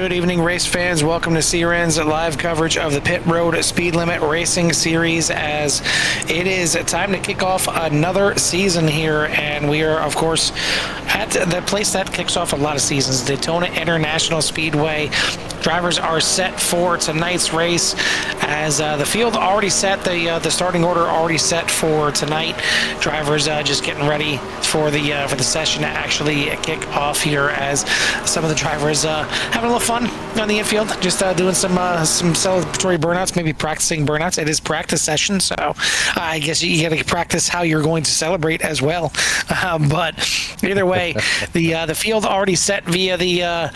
Good evening, race fans. Welcome to CRN's live coverage of the Pit Road Speed Limit Racing Series, as it is time to kick off another season here. And we are, of course, at the place that kicks off a lot of seasons, Daytona International Speedway. Drivers are set for tonight's race, as the field already set, the starting order already set for tonight. Drivers just getting ready for the session to actually kick off here, as some of the drivers having a little fun on the infield, just doing some celebratory burnouts, maybe practicing burnouts. It is practice session, so I guess you got to practice how you're going to celebrate as well. But either way, the field already set via the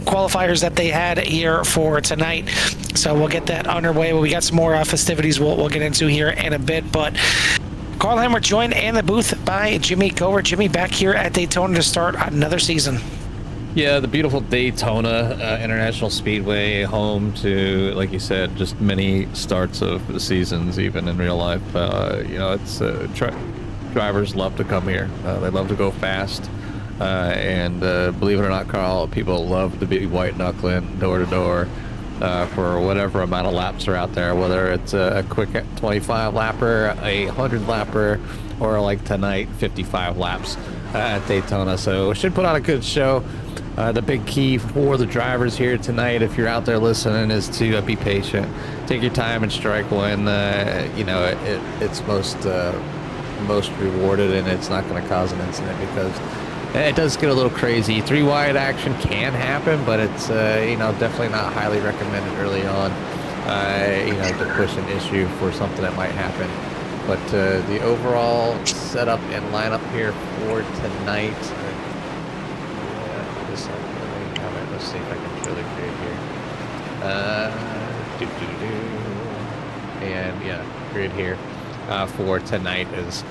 qualifiers that they had here for tonight, so we'll get that underway. We got some more festivities we'll get into here in a bit, but Carl Hammer joined in the booth by Jimmy Cover. Jimmy, back here at Daytona to start another season. Yeah, the beautiful Daytona International Speedway, home to, like you said, just many starts of the seasons, even in real life. It's drivers love to come here. They love to go fast. And believe it or not, Carl, people love to be white knuckling door to door for whatever amount of laps are out there, whether it's a quick 25 lapper, a 100 lapper, or like tonight, 55 laps at Daytona. So it should put on a good show. The big key for the drivers here tonight, if you're out there listening, is to be patient. Take your time and strike when it's most rewarded, and it's not going to cause an incident, because it does get a little crazy. 3-wide action can happen, but it's definitely not highly recommended early on. To push an issue for something that might happen. But the overall setup and lineup here for tonight. Let's see if I can show the grid here. And yeah, grid here for tonight is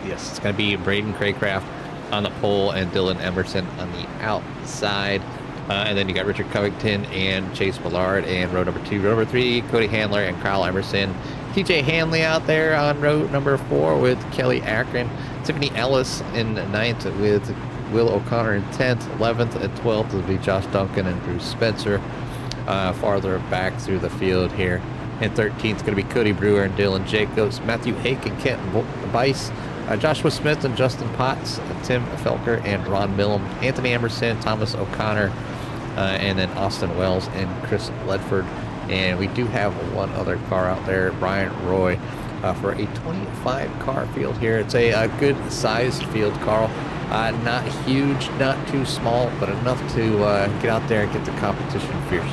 it's gonna be Braden Craycraft on the pole and Dylan Emerson on the outside. And then you got Richard Covington and Chase Ballard in row number 2. Row number 3, Cody Handler and Kyle Emerson. TJ Hanley out there on row number 4 with Kelly Akron. Tiffany Ellis in 9th with Will O'Connor in 10th. 11th and 12th will be Josh Duncan and Drew Spencer. Farther back through the field here. And 13th is going to be Cody Brewer and Dylan Jacobs. Matthew Hake and Kent Bice. Joshua Smith and Justin Potts, Tim Felker and Ron Millum, Anthony Emerson, Thomas O'Connor, and then Austin Wells and Chris Ledford. And we do have one other car out there, Brian Roy, for a 25 car field here. It's a good sized field, Carl. Not huge, not too small, but enough to get out there and get the competition fierce.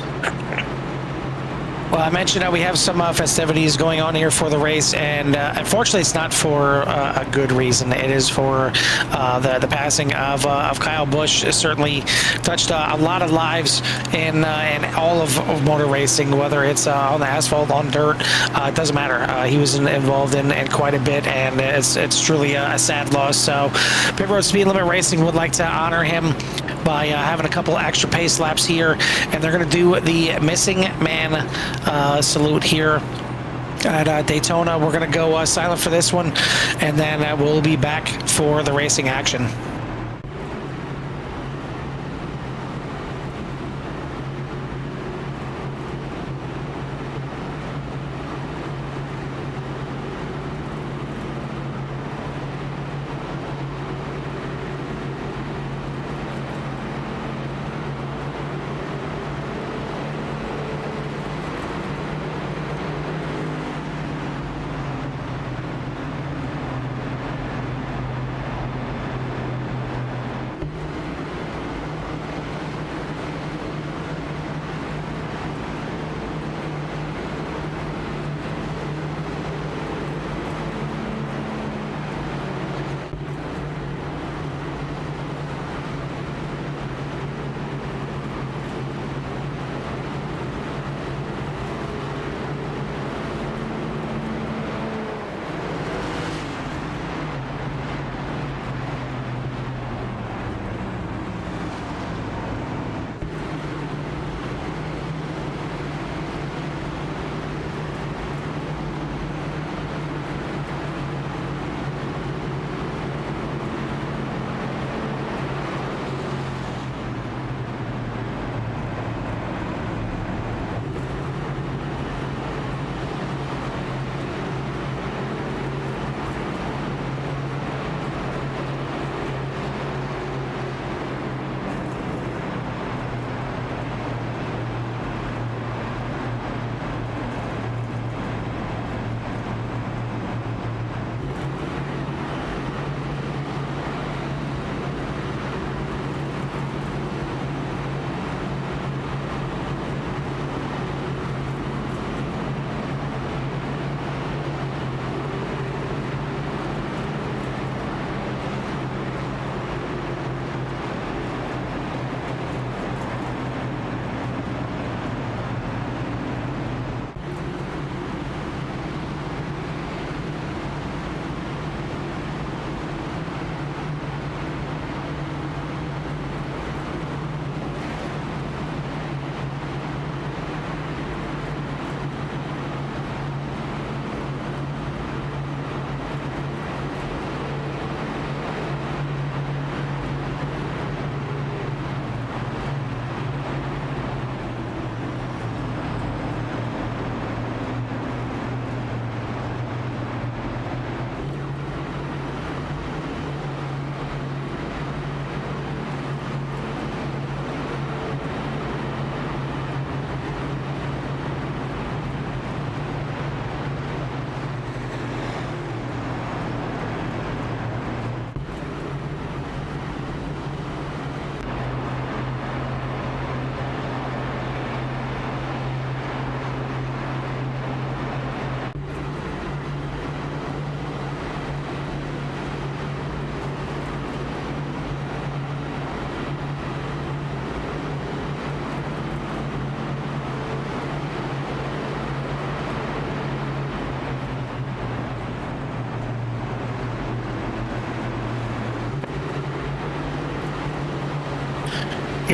Well, I mentioned that we have some festivities going on here for the race, and unfortunately it's not for a good reason. It is for the passing of Kyle Busch. It certainly touched a lot of lives in all of motor racing, whether it's on the asphalt, on dirt, it doesn't matter. He was involved in quite a bit, and it's truly a sad loss. So Pit Road Speed Limit Racing would like to honor him by having a couple extra pace laps here, and they're going to do the missing man salute here at Daytona. We're going to go silent for this one, and then we'll be back for the racing action.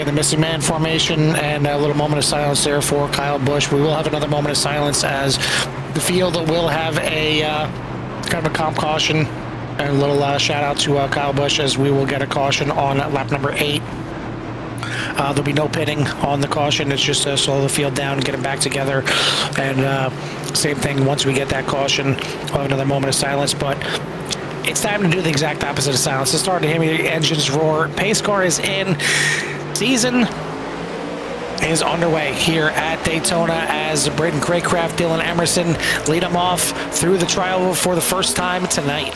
in the missing man formation, and a little moment of silence there for Kyle Busch. We will have another moment of silence as the field will have a kind of a comp caution, and a little shout out to Kyle Busch as we will get a caution on lap number 8. There'll be no pitting on the caution. It's just to slow the field down and get them back together. And same thing, once we get that caution, we'll have another moment of silence. But it's time to do the exact opposite of silence. It's starting to hear the engines roar. Pace car is in. Season is underway here at Daytona as Braden Craycraft, Dylan Emerson lead them off through the trial for the first time tonight.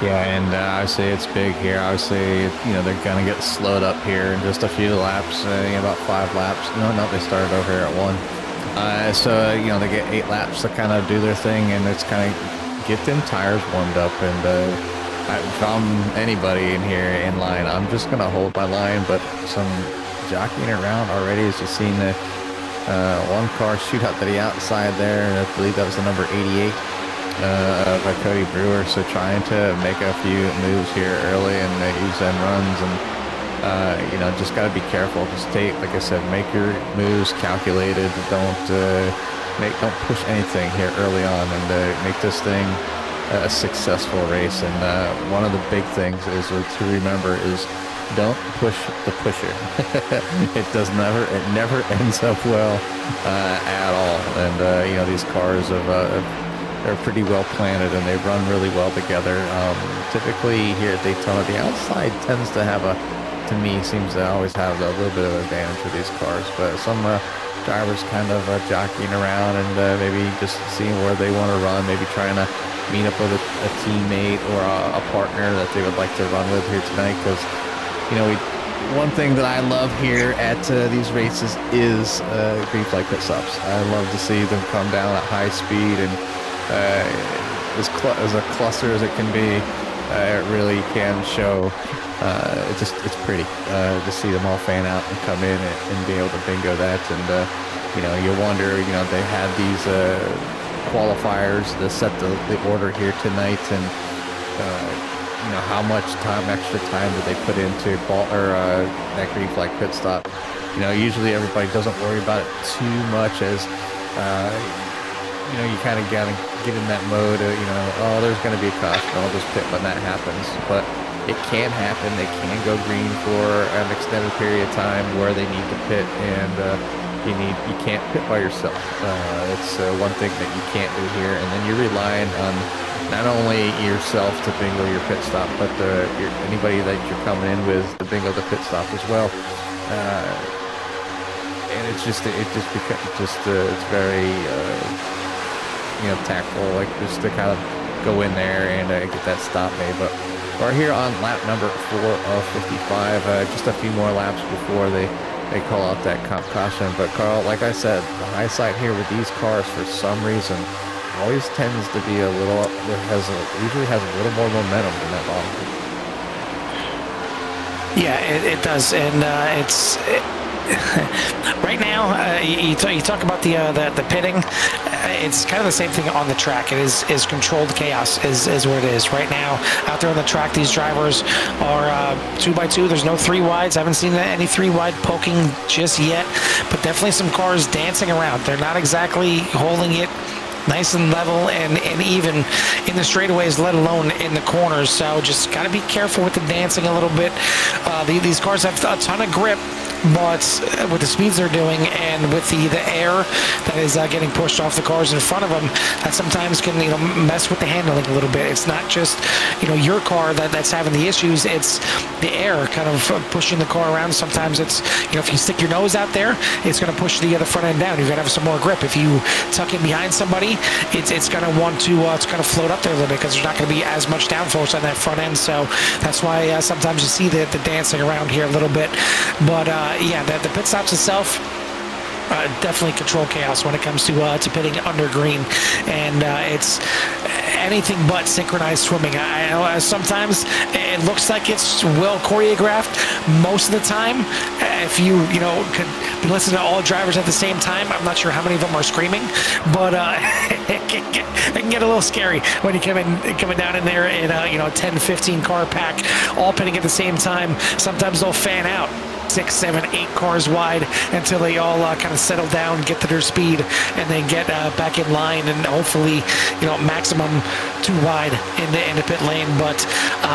Yeah, and obviously it's big here. Obviously, they're going to get slowed up here in just a few laps, about 5 laps. No, they started over here at 1. So, they get 8 laps to kind of do their thing, and it's kind of get them tires warmed up. And if I'm anybody in here in line, I'm just going to hold my line, but some jockeying around already, as you've seen the one car shoot out to the outside there, and I believe that was the number 88. By Cody Brewer, so trying to make a few moves here early and use end runs, and just got to be careful. Just like I said, make your moves calculated. Don't push anything here early on, and make this thing a successful race. And one of the big things is to remember is don't push the pusher. It never ends up well at all. And these cars they're pretty well planted, and they run really well together. Typically here at Daytona, the outside tends to have seems to always have a little bit of advantage with these cars, but some drivers kind of jockeying around and maybe just seeing where they want to run, maybe trying to meet up with a teammate or a partner that they would like to run with here tonight, because one thing that I love here at these races is green flag pit stops. I love to see them come down at high speed, and as a cluster as it can be, it really can show. It's pretty to see them all fan out and come in and be able to bingo that. And you wonder, they had these qualifiers to set the order here tonight, and how much extra time did they put into that green flag pit stop? Usually everybody doesn't worry about it too much, as you kind of gotta get in that mode of, there's going to be a caution, I'll just pit when that happens. But it can happen. They can go green for an extended period of time where they need to pit, and you can't pit by yourself. It's one thing that you can't do here, and then you're relying on not only yourself to bingo your pit stop, but anybody that you're coming in with to bingo the pit stop as well. And it's very tactful, like just to kind of go in there and get that stop made. But we're here on lap number 4 of 55, just a few more laps before they call out that comp caution. But Carl, like I said, the high side here with these cars for some reason always tends to be usually has a little more momentum than that bottom. Yeah, it does, and it's right now. You talk about the pitting. It's kind of the same thing on the track. It is controlled chaos is what it is right now out there on the track. These drivers are 2x2. There's no 3 wides. I haven't seen any 3 wide poking just yet, but definitely some cars dancing around. They're not exactly holding it nice and level and even in the straightaways, let alone in the corners. So just got to be careful with the dancing a little bit. These cars have a ton of grip, but with the speeds they're doing and with the air that is getting pushed off the cars in front of them, that sometimes can mess with the handling a little bit. It's not just your car that's having the issues. It's the air kind of pushing the car around. Sometimes it's if you stick your nose out there, it's going to push the front end down. You've got to have some more grip. If you tuck in behind somebody, it's going to want to float up there a little bit because there's not going to be as much downforce on that front end. So that's why sometimes you see the dancing around here a little bit. But yeah, the pit stops itself definitely control chaos when it comes to pitting under green, and it's anything but synchronized swimming. I know sometimes it looks like it's well choreographed. Most of the time, if you could be listening to all drivers at the same time, I'm not sure how many of them are screaming, but it can get a little scary when you coming down in there in a 10-15 car pack, all pitting at the same time. Sometimes they'll fan out. 6, 7, 8 cars wide until they all kind of settle down, get to their speed, and then get back in line, and hopefully, maximum 2 wide in the pit lane. But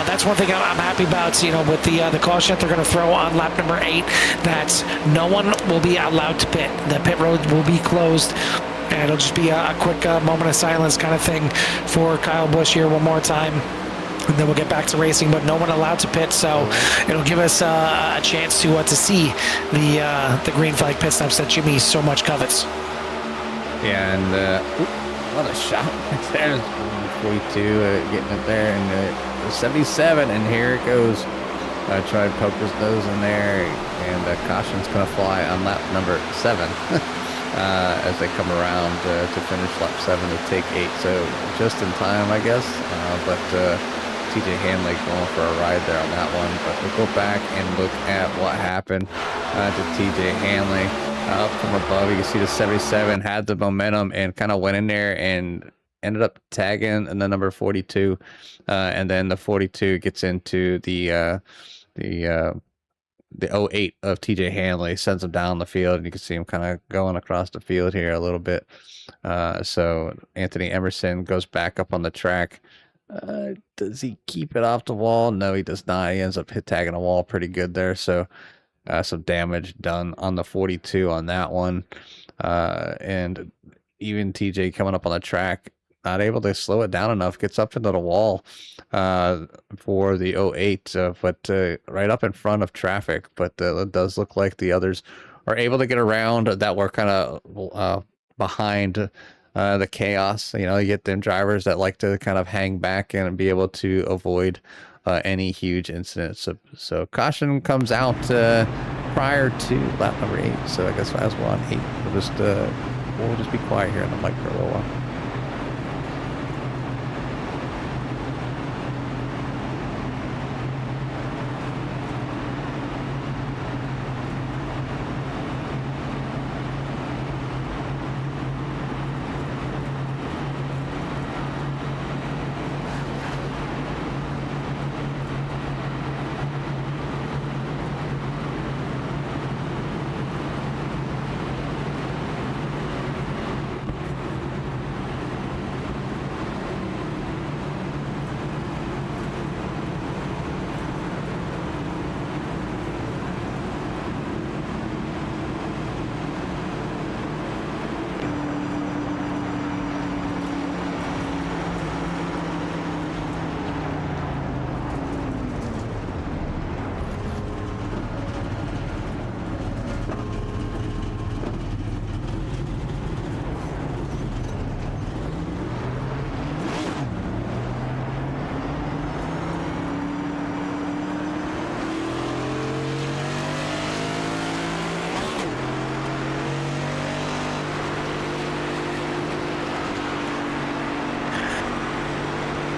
that's one thing I'm happy about, with the caution that they're going to throw on lap number 8, that no one will be allowed to pit. The pit road will be closed. And it'll just be a quick moment of silence kind of thing for Kyle Busch here one more time. And then we'll get back to racing, but no one allowed to pit, so it'll give us a chance to see the green flag pit stops that Jimmy so much covets. Yeah, and what a shot there. 42 getting it there, and 77, and here it goes. Try to poke his nose in there, and caution's going to fly on lap number 7 as they come around to finish lap 7 to take 8. So just in time, I guess, but TJ Hanley going for a ride there on that one. But we'll go back and look at what happened to TJ Hanley. Up from above, you can see the 77 had the momentum and kind of went in there and ended up tagging in the number 42. And then the 42 gets into the 08 of TJ Hanley, sends him down the field, and you can see him kind of going across the field here a little bit. So Anthony Emerson goes back up on the track. Does he keep it off the wall? No, he does not. He ends up tagging a wall pretty good there. So some damage done on the 42 on that one. And even TJ coming up on the track, not able to slow it down enough, gets up into the wall for the 08, but right up in front of traffic. But it does look like the others are able to get around that were kind of behind the chaos. You get them drivers that like to kind of hang back and be able to avoid any huge incidents. So caution comes out prior to lap number 8. So I guess as well on 8, we'll just be quiet here on the mic for a little while.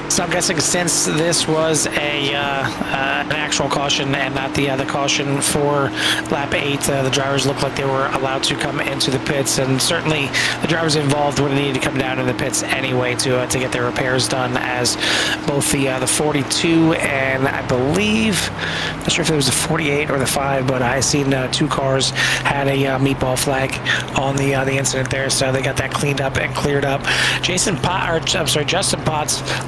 So I'm guessing since this was an actual caution and not the caution for lap 8, the drivers looked like they were allowed to come into the pits, and certainly the drivers involved would have needed to come down in the pits anyway to get their repairs done, as both the 42 and I believe, not sure if it was the 48 or the 5, but I seen 2 cars had a meatball flag on the incident there, so they got that cleaned up and cleared up. Justin Potts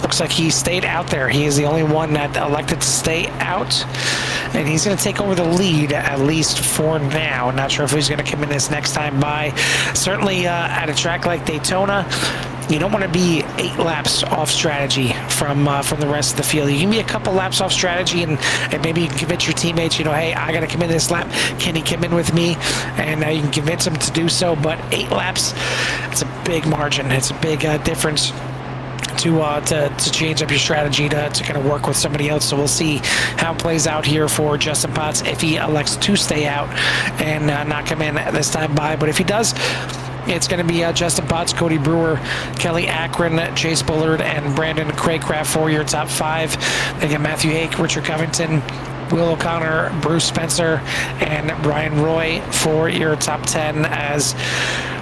looks like he stayed out there. He is the only one that elected to stay out, and he's going to take over the lead, at least for now. Not sure if he's going to come in this next time by. Certainly at a track like Daytona, you don't want to be 8 laps off strategy from the rest of the field. You can be a couple laps off strategy, and maybe you can convince your teammates, hey, I got to come in this lap. Can he come in with me? And you can convince them to do so. But 8 laps, it's a big margin. It's a big difference to change up your strategy to kind of work with somebody else. So we'll see how it plays out here for Justin Potts if he elects to stay out and not come in this time by. But if he does, it's going to be Justin Potts, Cody Brewer, Kelly Akron, Chase Bullard, and Brandon Craycraft for your top 5. They got Matthew Hake, Richard Covington, Will O'Connor, Bruce Spencer, and Brian Roy for your top 10, as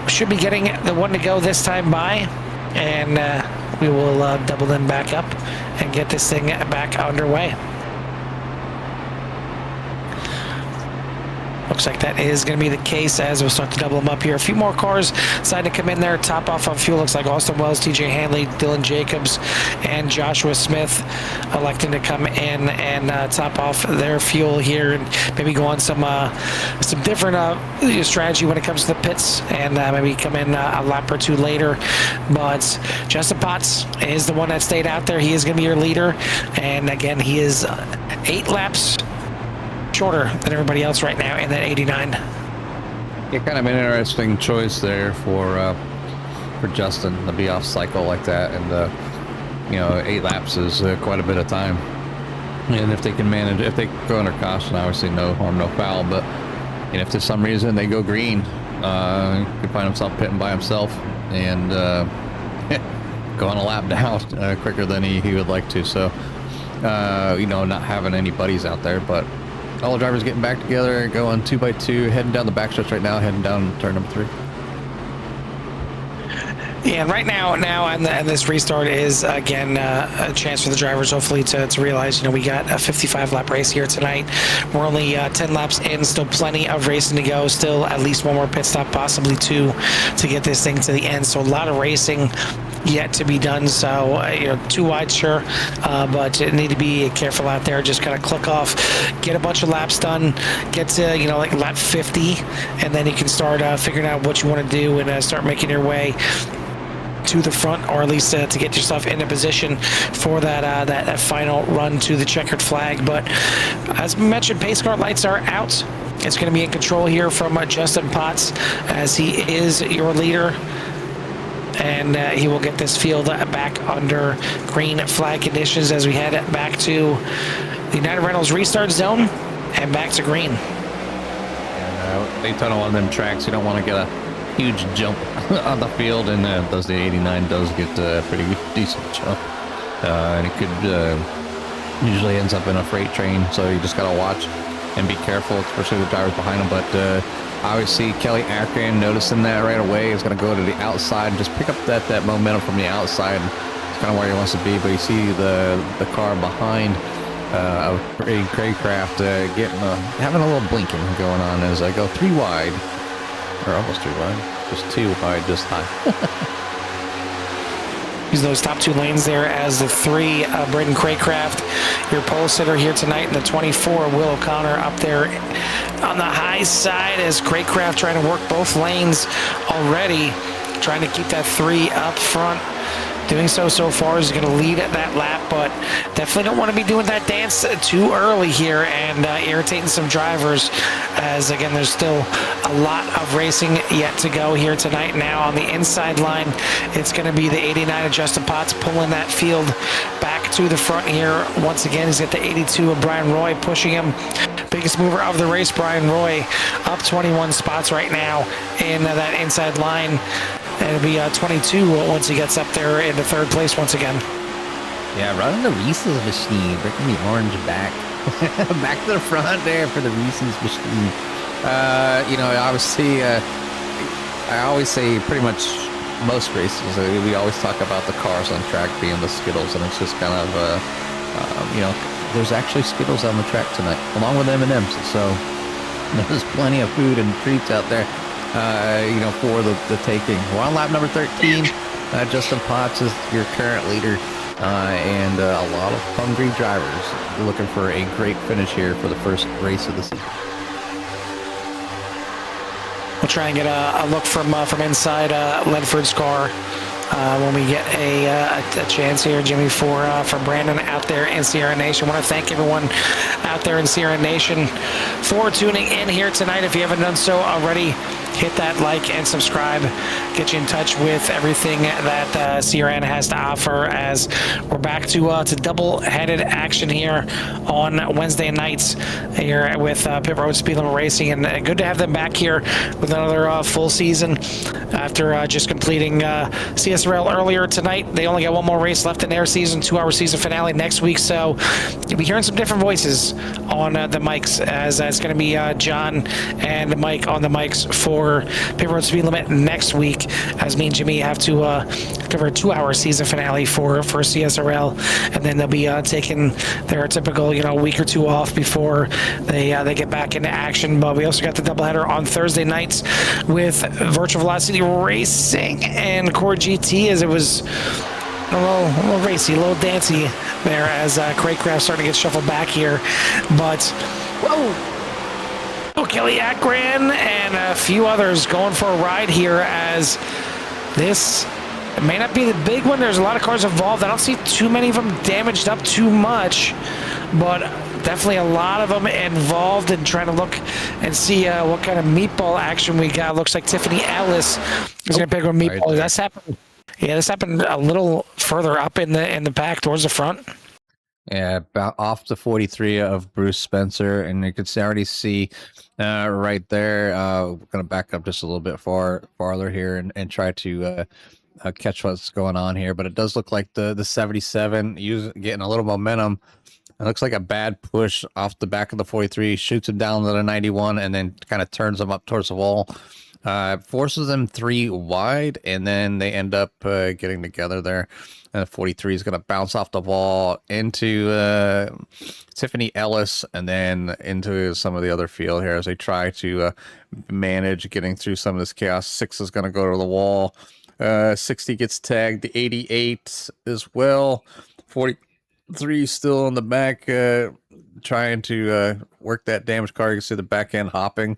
we should be getting the one to go this time by. And we will double them back up and get this thing back underway. Looks like that is going to be the case as we'll start to double them up here. A few more cars decided to come in there. Top off on fuel. Looks like Austin Wells, TJ Hanley, Dylan Jacobs, and Joshua Smith electing to come in and top off their fuel here and maybe go on some different strategy when it comes to the pits and maybe come in a lap or two later. But Justin Potts is the one that stayed out there. He is going to be your leader. And again, he is 8 laps shorter than everybody else right now in that 89. Yeah, kind of an interesting choice there for Justin to be off cycle like that, and you know, 8 laps is quite a bit of time. And if they can manage, if they go under caution, obviously no harm, no foul. But you know, if for some reason they go green, he could find himself pitting by himself and go on a lap down quicker than he would like to. So you know, not having any buddies out there, but all the drivers getting back together, going 2x2, heading down the backstretch right now, heading down turn number 3. Yeah, and right now and this restart is again a chance for the drivers hopefully to realize, you know, we got a 55 lap race here tonight. We're only 10 laps in, still plenty of racing to go, still at least one more pit stop, possibly 2, to get this thing to the end. So a lot of racing yet to be done. So you know, 2 wide, sure, but you need to be careful out there. Just kind of click off, get a bunch of laps done, get to, you know, like lap 50, and then you can start figuring out what you want to do and start making your way to the front, or at least to get yourself in a position for that final run to the checkered flag. But as mentioned, pace car lights are out. It's going to be in control here from Justin Potts, as he is your leader, and he will get this field back under green flag conditions as we head back to the United Rentals restart zone and back to green. And Daytona, one of them tracks, you don't want to get a huge jump on the field, and the 89 does get a pretty decent jump, and it could usually ends up in a freight train, so you just gotta watch and be careful, especially the drivers behind them. But I always see Kelly Akron noticing that right away. He's gonna go to the outside and just pick up that momentum from the outside. It's kind of where he wants to be, but you see the car behind Craycraft getting having a little blinking going on as I go 3 wide. Or almost 3 wide, just 2 wide, just high. Using those top 2 lanes there as the 3, Braden Craycraft, your pole sitter here tonight, and the 24, Will O'Connor up there on the high side as Craycraft trying to work both lanes already, trying to keep that 3 up front. Doing so far is going to lead at that lap, but definitely don't want to be doing that dance too early here and irritating some drivers, as again there's still a lot of racing yet to go here tonight. Now on the inside line, it's going to be the 89 of Justin Potts pulling that field back to the front here. Once again, he's got the 82 of Brian Roy pushing him. Biggest mover of the race, Brian Roy, up 21 spots right now in that inside line. And it'll be 22 once he gets up there into 3rd place once again. Yeah, running the Reese's machine, bringing the orange back. Back to the front there for the Reese's machine. You know, obviously, I always say pretty much most races, we always talk about the cars on track being the Skittles, and it's just kind of, you know, there's actually Skittles on the track tonight, along with M&M's, so there's plenty of food and treats out there. You know, for the taking. We're on lap number 13. Justin Potts is your current leader, and a lot of hungry drivers looking for a great finish here for the first race of the season. We'll try and get a look from inside Ledford's car when we get a chance here, Jimmy, for Brandon out there in Sierra Nation. I want to thank everyone out there in Sierra Nation for tuning in here tonight. If you haven't done so already, hit that like and subscribe. Get you in touch with everything that CRN has to offer, as we're back to double-headed action here on Wednesday nights here with Pit Road Speed Limit Racing, and good to have them back here with another full season after just completing completing CSRL earlier tonight. They only got one more race left in their season, 2-hour season finale next week. So you'll be hearing some different voices on the mics, as it's going to be John and Mike on the mics for Pit Road Speed Limit next week, as me and Jimmy have to cover a 2-hour season finale for CSRL, and then they'll be taking their typical week or two off before they get back into action. But we also got the doubleheader on Thursday nights with Virtual Velocity Racing and Core GT, as it was a little racy, a little dancey there, as Craycraft starting to get shuffled back here. But Kelly Akron and a few others going for a ride here, as this may not be the big one. There's a lot of cars involved. I don't see too many of them damaged up too much, but definitely a lot of them involved in trying to look and see what kind of meatball action we got. Looks like Tiffany Ellis is going to pick up a meatball. Right, that's happened. Yeah, this happened a little further up in the pack towards the front. Yeah, about off the 43 of Bruce Spencer, and you can already see right there. We're going to back up just a little bit farther here and try to catch what's going on here. But it does look like the 77 getting a little momentum. It looks like a bad push off the back of the 43, shoots him down to the 91, and then kind of turns him up towards the wall. Forces them 3 wide, and then they end up getting together there. And the 43 is going to bounce off the wall into Tiffany Ellis, and then into some of the other field here as they try to manage getting through some of this chaos. 6 is going to go to the wall. 60 gets tagged. The 88 as well. 43 still in the back, trying to work that damaged car. You can see the back end hopping.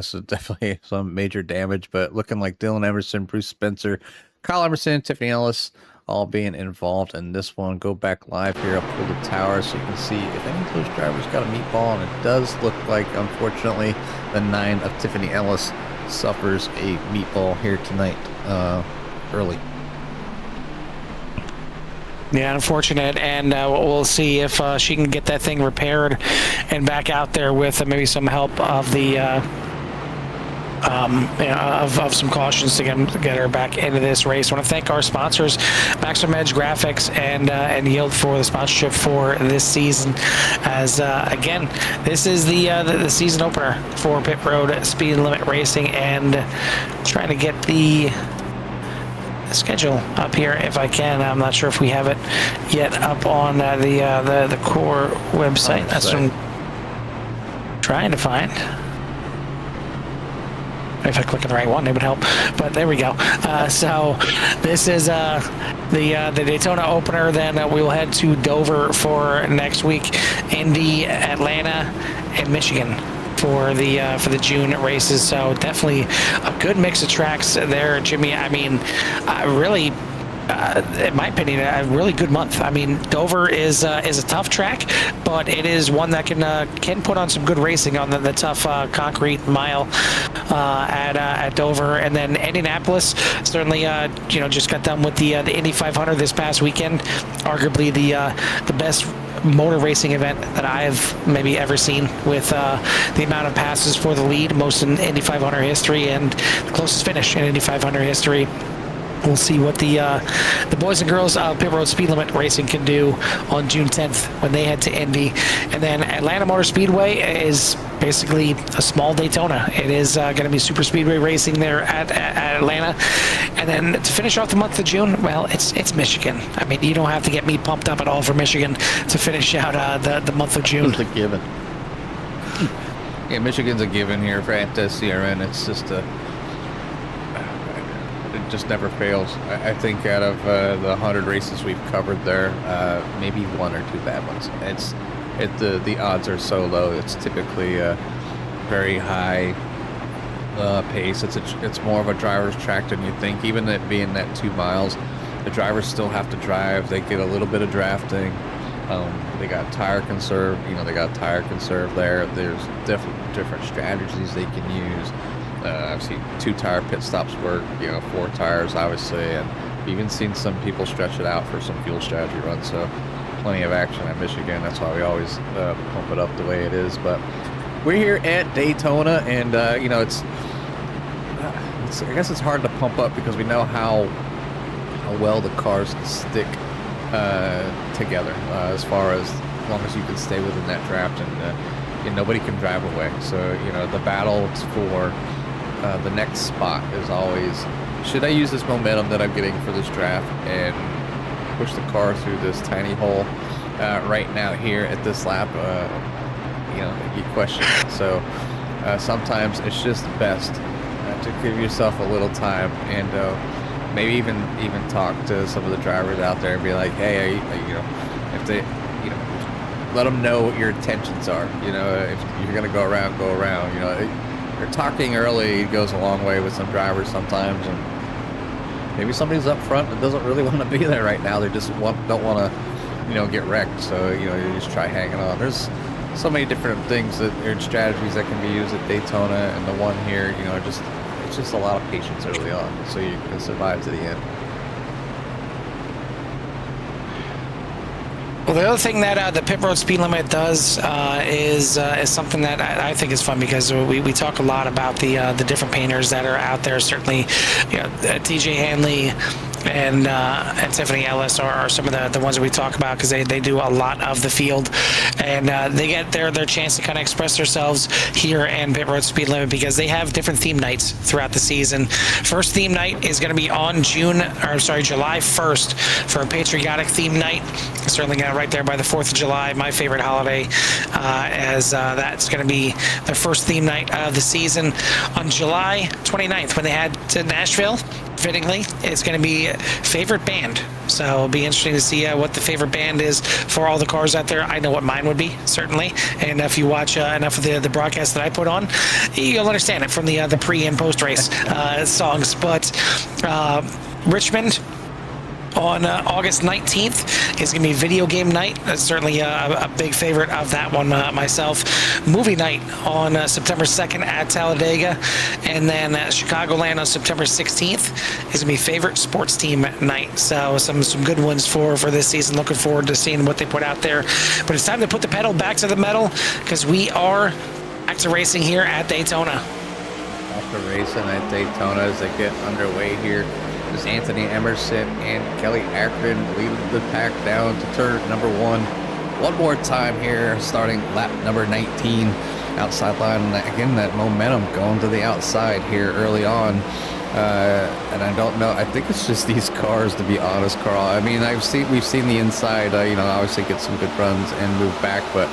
So definitely some major damage, but looking like Dylan Emerson, Bruce Spencer, Kyle Emerson, Tiffany Ellis, all being involved in this one. Go back live here. I'll pull the tower so you can see if any of those drivers got a meatball, and it does look like, unfortunately, the 9 of Tiffany Ellis suffers a meatball here tonight, early. Yeah, unfortunate, and we'll see if she can get that thing repaired and back out there with maybe some help of the of some cautions to get her back into this race. I want to thank our sponsors, Maximum Edge Graphics and Yield, for the sponsorship for this season. As again, this is the season opener for Pit Road Speed Limit Racing, and trying to get the schedule up here if I can. I'm not sure if we have it yet up on the core website. That's what I'm trying to find. If I click on the right one, it would help. But there we go. So this is the Daytona opener. Then we'll head to Dover for next week, Indy, Atlanta, and Michigan for the June races. So definitely a good mix of tracks there, Jimmy. I mean, really, in my opinion, a really good month. I mean, Dover is a tough track, but it is one that can put on some good racing on the tough concrete mile at Dover. And then Indianapolis, certainly, just got done with the Indy 500 this past weekend. Arguably the best motor racing event that I've maybe ever seen, with the amount of passes for the lead, most in Indy 500 history, and the closest finish in Indy 500 history. We'll see what the boys and girls of Pit Road Speed Limit Racing can do on June 10th when they head to Indy. And then Atlanta Motor Speedway is basically a small Daytona. It is going to be super speedway racing there at Atlanta. And then to finish off the month of June, well, it's Michigan. I mean, you don't have to get me pumped up at all for Michigan to finish out the month of June. It's a given. Yeah, Michigan's a given here at CRN. It's just it just never fails. I think out of the 100 races we've covered there, maybe 1 or 2 bad ones. The odds are so low. It's typically a very high pace. It's more of a driver's track than you think. Even it being that 2 miles, the drivers still have to drive. They get a little bit of drafting. They got tire conserve. They got tire conserve there. There's different strategies they can use. I've seen 2 tire pit stops work, 4 tires, obviously, and even seen some people stretch it out for some fuel strategy runs. So plenty of action at Michigan. That's why we always pump it up the way it is. But we're here at Daytona, and it's I guess it's hard to pump up because we know how well the cars stick together as far as long as you can stay within that draft, and nobody can drive away. So the battle for the next spot is always, should I use this momentum that I'm getting for this draft and push the car through this tiny hole right now here at this lap? You question it. So sometimes it's just best to give yourself a little time and maybe even talk to some of the drivers out there and be like, hey, if they, let them know what your intentions are. If you're gonna go around, go around. You're talking early goes a long way with some drivers sometimes, and maybe somebody's up front that doesn't really want to be there right now. They just don't want to, get wrecked. So you just try hanging on. There's so many different things and strategies that can be used at Daytona, and the one here, it's just a lot of patience early on, so you can survive to the end. Well, the other thing that the pit road speed limit does is something that I think is fun, because we talk a lot about the different painters that are out there. Certainly, TJ Hanley and Tiffany Ellis are some of the ones that we talk about, because they do a lot of the field, and they get their chance to kind of express themselves here in pit road speed limit, because they have different theme nights throughout the season. First theme night is going to be on July 1st for a patriotic theme night. Certainly got right there by the 4th of July, my favorite holiday, as that's going to be the first theme night of the season. On July 29th, when they head to Nashville, fittingly, it's going to be favorite band. So it'll be interesting to see what the favorite band is for all the cars out there. I know what mine would be, certainly. And if you watch enough of the broadcast that I put on, you'll understand it from the pre and post race songs. But Richmond on August 19th is going to be video game night. That's certainly a big favorite of that one myself. Movie night on September 2nd at Talladega. And then Chicagoland on September 16th is going to be favorite sports team night. So some good ones for this season. Looking forward to seeing what they put out there. But it's time to put the pedal back to the metal, because we are back to racing here at Daytona. Back to racing at Daytona as they get underway here. Is Anthony Emerson and Kelly Akron leading the pack down to turn number 1. One more time here, starting lap number 19, outside line. And again, that momentum going to the outside here early on. And I don't know. I think it's just these cars, to be honest, Carl. I mean, we've seen the inside. Obviously get some good runs and move back, but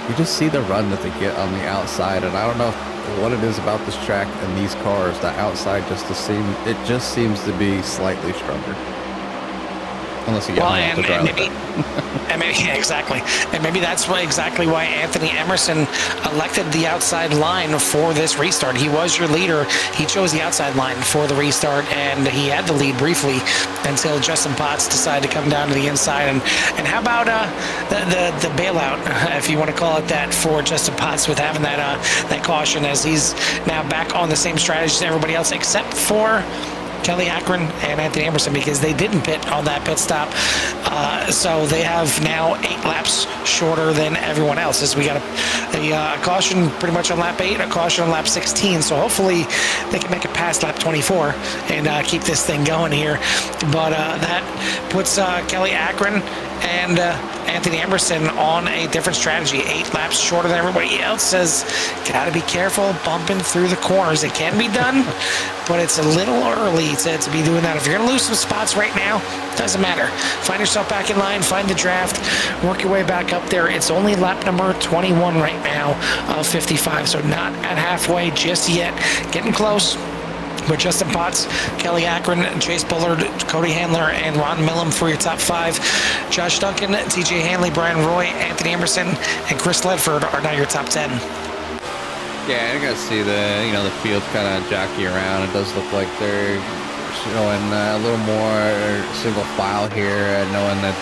you just see the run that they get on the outside, and I don't know what it is about this track and these cars. The outside just seems to be slightly stronger. Unless you get off the drive. Yeah, exactly. And maybe that's exactly why Anthony Emerson elected the outside line for this restart. He was your leader. He chose the outside line for the restart, and he had the lead briefly until Justin Potts decided to come down to the inside. And how about the bailout, if you want to call it that, for Justin Potts, with having that caution, as he's now back on the same strategy as everybody else, except for Kelly Akron and Anthony Emerson, because they didn't pit on that pit stop. So they have now 8 laps shorter than everyone else, as we got a caution pretty much on lap 8, a caution on lap 16. So hopefully they can make it past lap 24 and keep this thing going here. But that puts Kelly Akron and Anthony Emerson on a different strategy, 8 laps shorter than everybody else. Says, gotta be careful bumping through the corners. It can be done, but it's a little early to be doing that. If you're gonna lose some spots right now, doesn't matter. Find yourself back in line, find the draft, work your way back up there. It's only lap number 21 right now of 55, so not at halfway just yet. Getting close. But Justin Potts, Kelly Akron, Chase Bullard, Cody Handler, and Ron Millum for your top 5. Josh Duncan, TJ Hanley, Brian Roy, Anthony Emerson, and Chris Ledford are now your top 10. Yeah, I gotta see the field kind of jockey around. It does look like they're showing a little more single file here, knowing that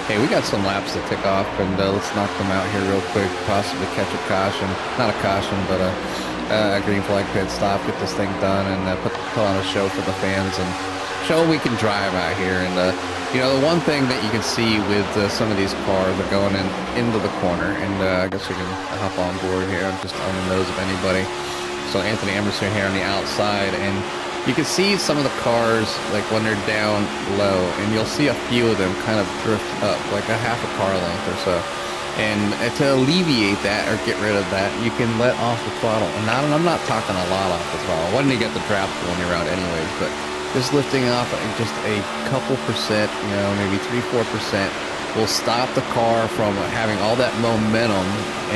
hey, we got some laps to tick off, and let's knock them out here real quick. Possibly catch a caution, not a caution, but a green flag pit stop, get this thing done, and put on a show for the fans and show we can drive out here. And the one thing that you can see with some of these cars are going into the corner, and I guess we can hop on board here. I'm just on the nose of anybody. So Anthony Emerson here on the outside, and you can see some of the cars like when they're down low, and you'll see a few of them kind of drift up like a half a car length or so. And to alleviate that or get rid of that, you can let off the throttle. And I'm not talking a lot off the throttle. When you get the draft going around anyways, but just lifting off just a couple percent, you know, maybe 3-4% will stop the car from having all that momentum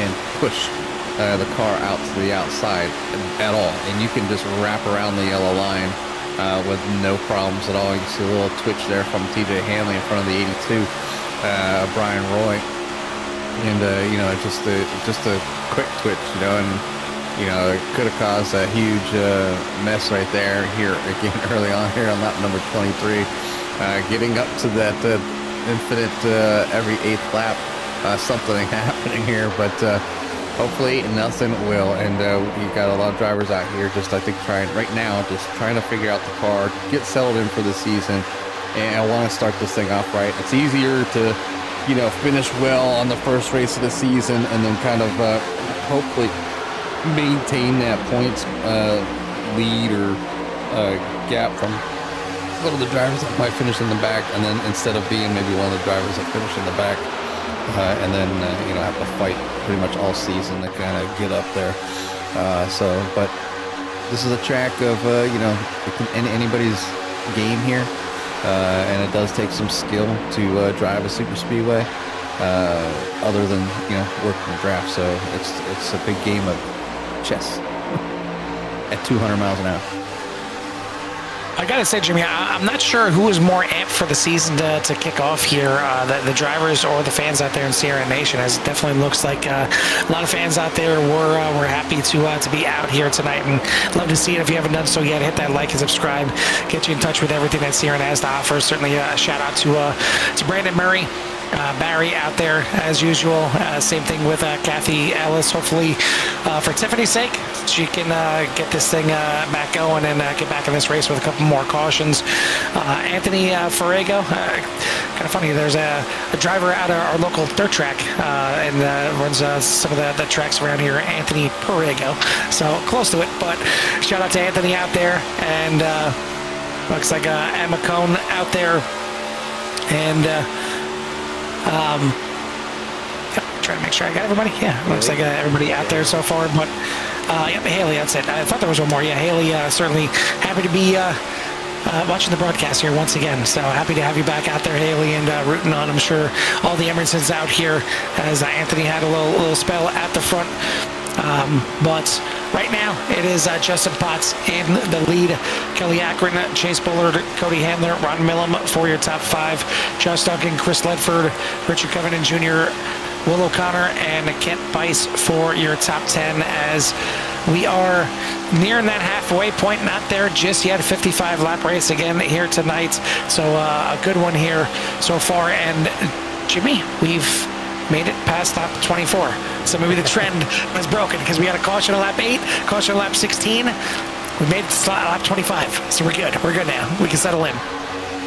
and push the car out to the outside at all. And you can just wrap around the yellow line with no problems at all. You can see a little twitch there from TJ Hanley in front of the 82, Brian Roy. And you know, just a quick twitch, you know, and you know, it could have caused a huge mess right there. Here again, early on here on lap number 23, getting up to that infinite every 8th lap, something happening here, but hopefully nothing will. And we got a lot of drivers out here, just I think trying to figure out the car, get settled in for the season, and I want to start this thing off right. It's easier to, you know, finish well on the first race of the season and then kind of hopefully maintain that points lead or gap from one of the drivers that might finish in the back, and then instead of being maybe one of the drivers that finish in the back and then you know, have to fight pretty much all season to kind of get up there. But this is a track of you know, anybody's game here. And it does take some skill to drive a super speedway, other than, you know, working the draft. So it's a big game of chess at 200 miles an hour. I gotta say, Jimmy, I'm not sure who is more amped for the season to kick off here, the drivers or the fans out there in Sierra Nation. As it definitely looks like a lot of fans out there were happy to be out here tonight, and love to see it. If you haven't done so yet, hit that like and subscribe. Get you in touch with everything that Sierra has to offer. Certainly a shout out to Brandon Murray. Barry out there as usual. Same thing with Kathy Ellis. Hopefully, for Tiffany's sake, she can get this thing back going and get back in this race with a couple more cautions. Anthony Farrago, kind of funny. There's a driver out of our local dirt track and runs some of the tracks around here. Anthony Farrago, so close to it. But shout out to Anthony out there, and looks like Emma Cohn out there, and. Trying to make sure I got everybody. Yeah, looks like everybody out there so far. But yep, Haley, that's it. I thought there was one more. Yeah, Haley, certainly happy to be watching the broadcast here once again. So happy to have you back out there, Haley, and rooting on, I'm sure, all the Emersons out here, as Anthony had a little spell at the front. But right now, it is Justin Potts in the lead. Kelly Akron, Chase Bullard, Cody Handler, Ron Millum for your top 5. Josh Duncan, Chris Ledford, Richard Covington Jr., Will O'Connor, and Kent Bice for your top 10, as we are nearing that halfway point. Not there just yet. 55 lap race again here tonight. So a good one here so far. And Jimmy, we've made it past lap 24. So maybe the trend was broken, because we got a caution on lap 8, caution on lap 16. We made it to lap 25. So we're good. We're good now. We can settle in.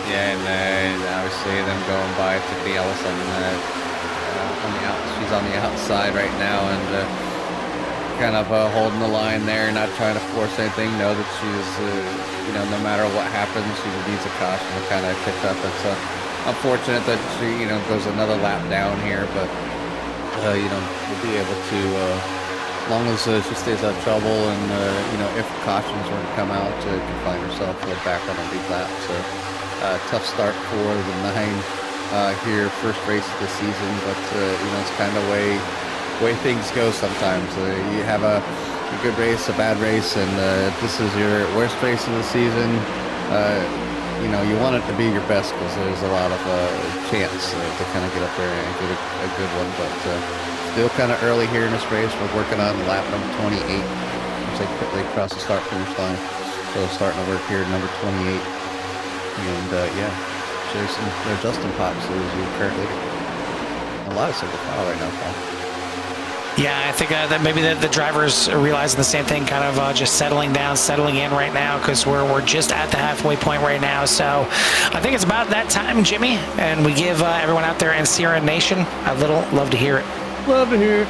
Yeah, and obviously them going by Tiffany Ellis she's on the outside right now, and kind of holding the line there, not trying to force anything. Know that she's, you know, no matter what happens, she needs a caution to kind of catch up. It's unfortunate that she, you know, goes another lap down here, but you know, we'll be able to, as long as she stays out of trouble, and you know, if cautions were to come out, to find herself back on a lead lap. So tough start for the 9 here, first race of the season, but you know, it's kind of way things go sometimes. You have a good race, a bad race, and this is your worst race of the season. You know, you want it to be your best, because there's a lot of chance to kind of get up there and get a good one, but still kind of early here in this race. We're working on lap number 28, which they cross the start finish line, so starting to work here at number 28, and yeah, Justin Potts is currently a lot of single file right now, Paul. Yeah, I think that maybe the drivers are realizing the same thing, kind of just settling down, settling in right now, because we're just at the halfway point right now. So I think it's about that time, Jimmy, and we give everyone out there in Sierra Nation a little love to hear it. Love to hear it.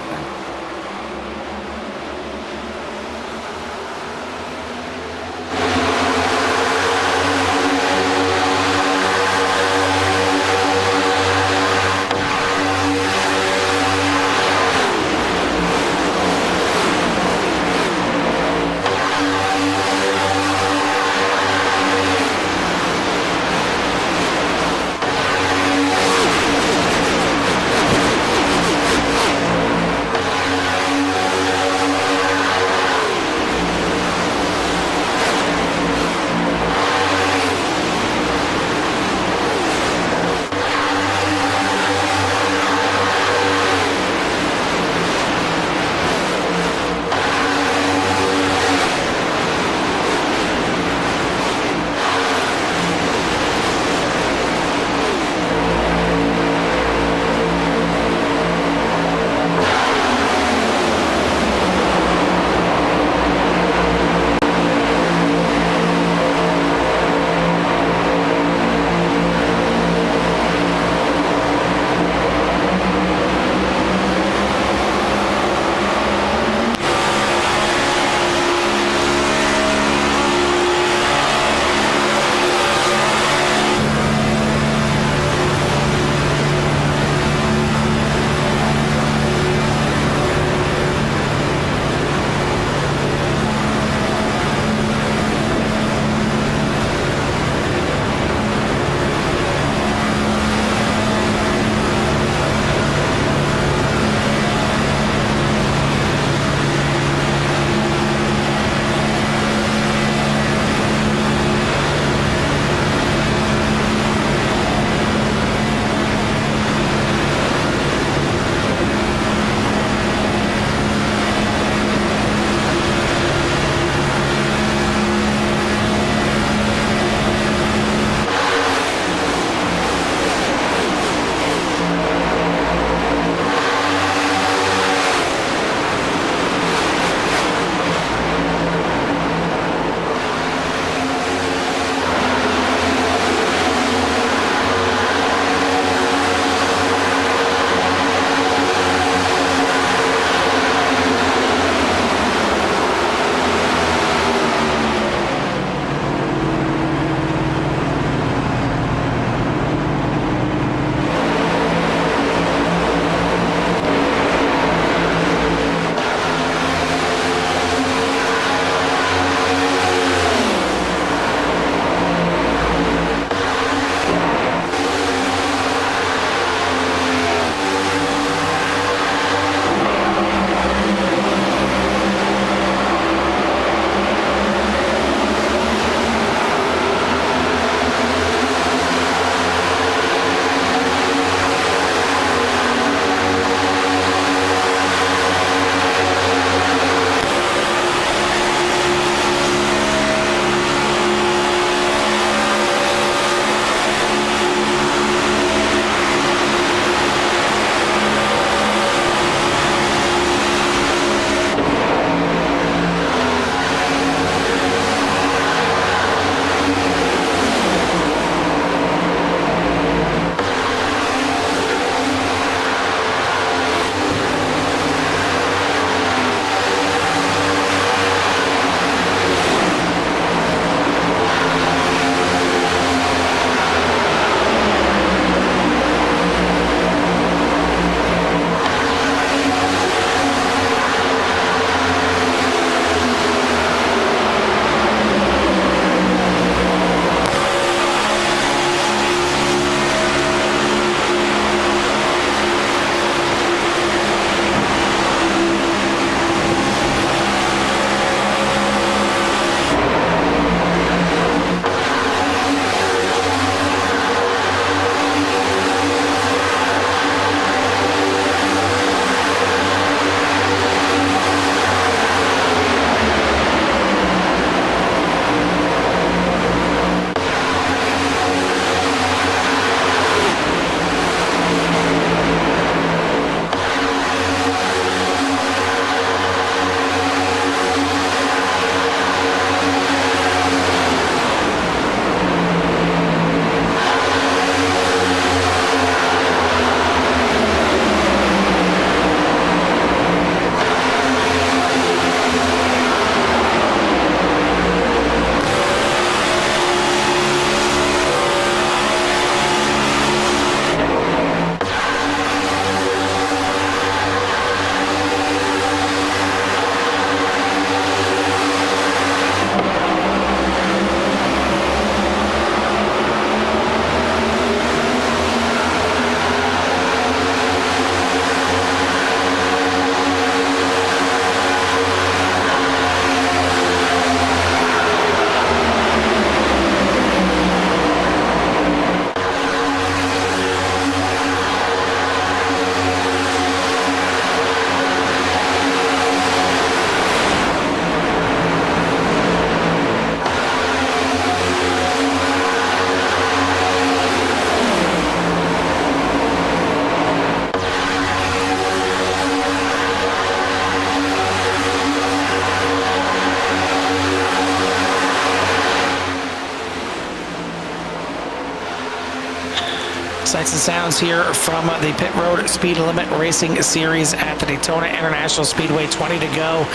Sights and sounds here from the Pit Road Speed Limit Racing Series at the Daytona International Speedway. 20 to go,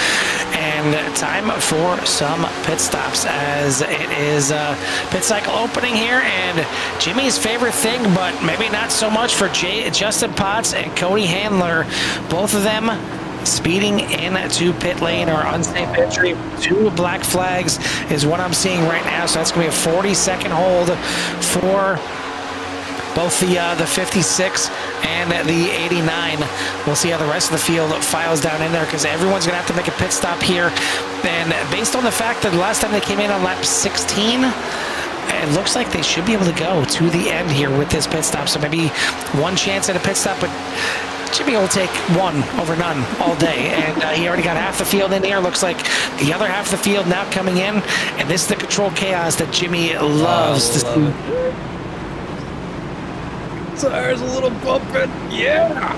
and time for some pit stops as it is pit cycle opening here. And Jimmy's favorite thing, but maybe not so much for Justin Potts and Cody Handler, both of them speeding into pit lane or unsafe entry. 2 black flags is what I'm seeing right now, so that's going to be a 40-second hold for both the 56 and the 89. We'll see how the rest of the field files down in there, because everyone's going to have to make a pit stop here. And based on the fact that the last time they came in on lap 16, it looks like they should be able to go to the end here with this pit stop. So maybe one chance at a pit stop, but Jimmy will take one over none all day. And he already got half the field in here. Looks like the other half of the field now coming in. And this is the controlled chaos that Jimmy loves to see. Tires a little bumping. Yeah.